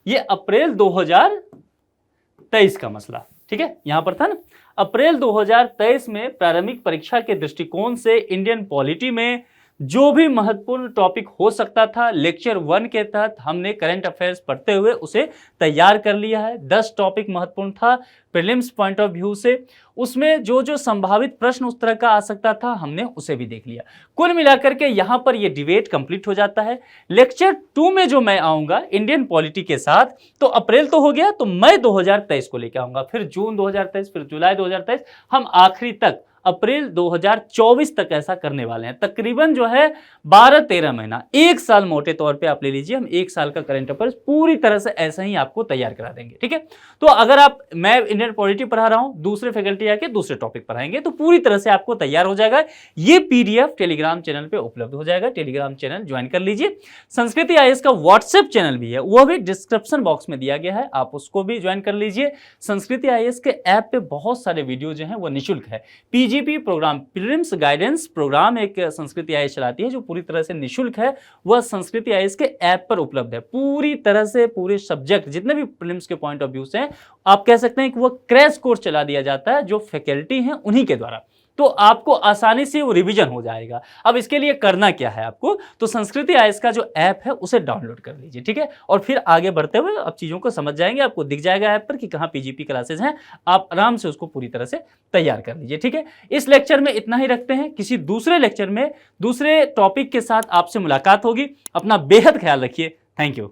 ये अप्रैल 2023 का मसला। ठीक है, यहां पर था ना, अप्रैल 2023 में प्रारंभिक परीक्षा के दृष्टिकोण से इंडियन पॉलिटी में जो भी महत्वपूर्ण टॉपिक हो सकता था, लेक्चर 1 के तहत हमने करंट अफेयर्स पढ़ते हुए उसे तैयार कर लिया है। 10 टॉपिक महत्वपूर्ण था प्रीलिम्स पॉइंट ऑफ व्यू से, उसमें जो जो संभावित प्रश्न उस तरह का आ सकता था, हमने उसे भी देख लिया। कुल मिलाकर के यहाँ पर ये डिबेट कंप्लीट हो जाता है। लेक्चर 2 में जो मैं आऊँगा इंडियन पॉलिटी के साथ, तो अप्रैल तो हो गया, तो मई 2023 को लेकर आऊँगा, फिर जून 2023, फिर जुलाई 2023, हम आखिरी तक अप्रैल 2024 तक ऐसा करने वाले हैं। तकरीबन जो है 12-13 महीना, 1 साल मोटे तौर पे आप ले लीजिए, हम 1 साल का करंट अफेयर्स पूरी तरह से ऐसा ही आपको तैयार करा देंगे। ठीक है, तो अगर आप, मैं इंडियन पॉलिटी पढ़ा रहा हूं, दूसरे फैकल्टी आके दूसरे टॉपिक पढ़ाएंगे, तो पूरी तरह से आपको तैयार हो जाएगा। ये PDF टेलीग्राम चैनल पे उपलब्ध हो जाएगा, टेलीग्राम चैनल ज्वाइन कर लीजिए। संस्कृति IAS का व्हाट्सएप चैनल भी है, वह भी डिस्क्रिप्शन बॉक्स में दिया गया है, आप उसको भी ज्वाइन कर लीजिए। संस्कृति IAS के ऐप पे बहुत सारे वीडियो जो है वो निःशुल्क है। PGP program, prelims guidance program, एक संस्कृति IAS चलाती है जो पूरी तरह से निःशुल्क है, वह संस्कृति IAS के ऐप पर उपलब्ध है। पूरी तरह से पूरे सब्जेक्ट जितने भी प्रीलिम्स के पॉइंट ऑफ व्यू से हैं, आप कह सकते हैं कि वह क्रैश कोर्स चला दिया जाता है, जो फैकल्टी हैं उन्हीं के द्वारा, तो आपको आसानी से वो रिवीजन हो जाएगा। अब इसके लिए करना क्या है आपको, तो संस्कृति IAS का जो ऐप है उसे डाउनलोड कर लीजिए। ठीक है, और फिर आगे बढ़ते हुए आप चीज़ों को समझ जाएंगे, आपको दिख जाएगा ऐप पर कि कहाँ PGP क्लासेज हैं, आप आराम से उसको पूरी तरह से तैयार कर लीजिए। ठीक है, इस लेक्चर में इतना ही रखते हैं, किसी दूसरे लेक्चर में दूसरे टॉपिक के साथ आपसे मुलाकात होगी। अपना बेहद ख्याल रखिए। Thank you.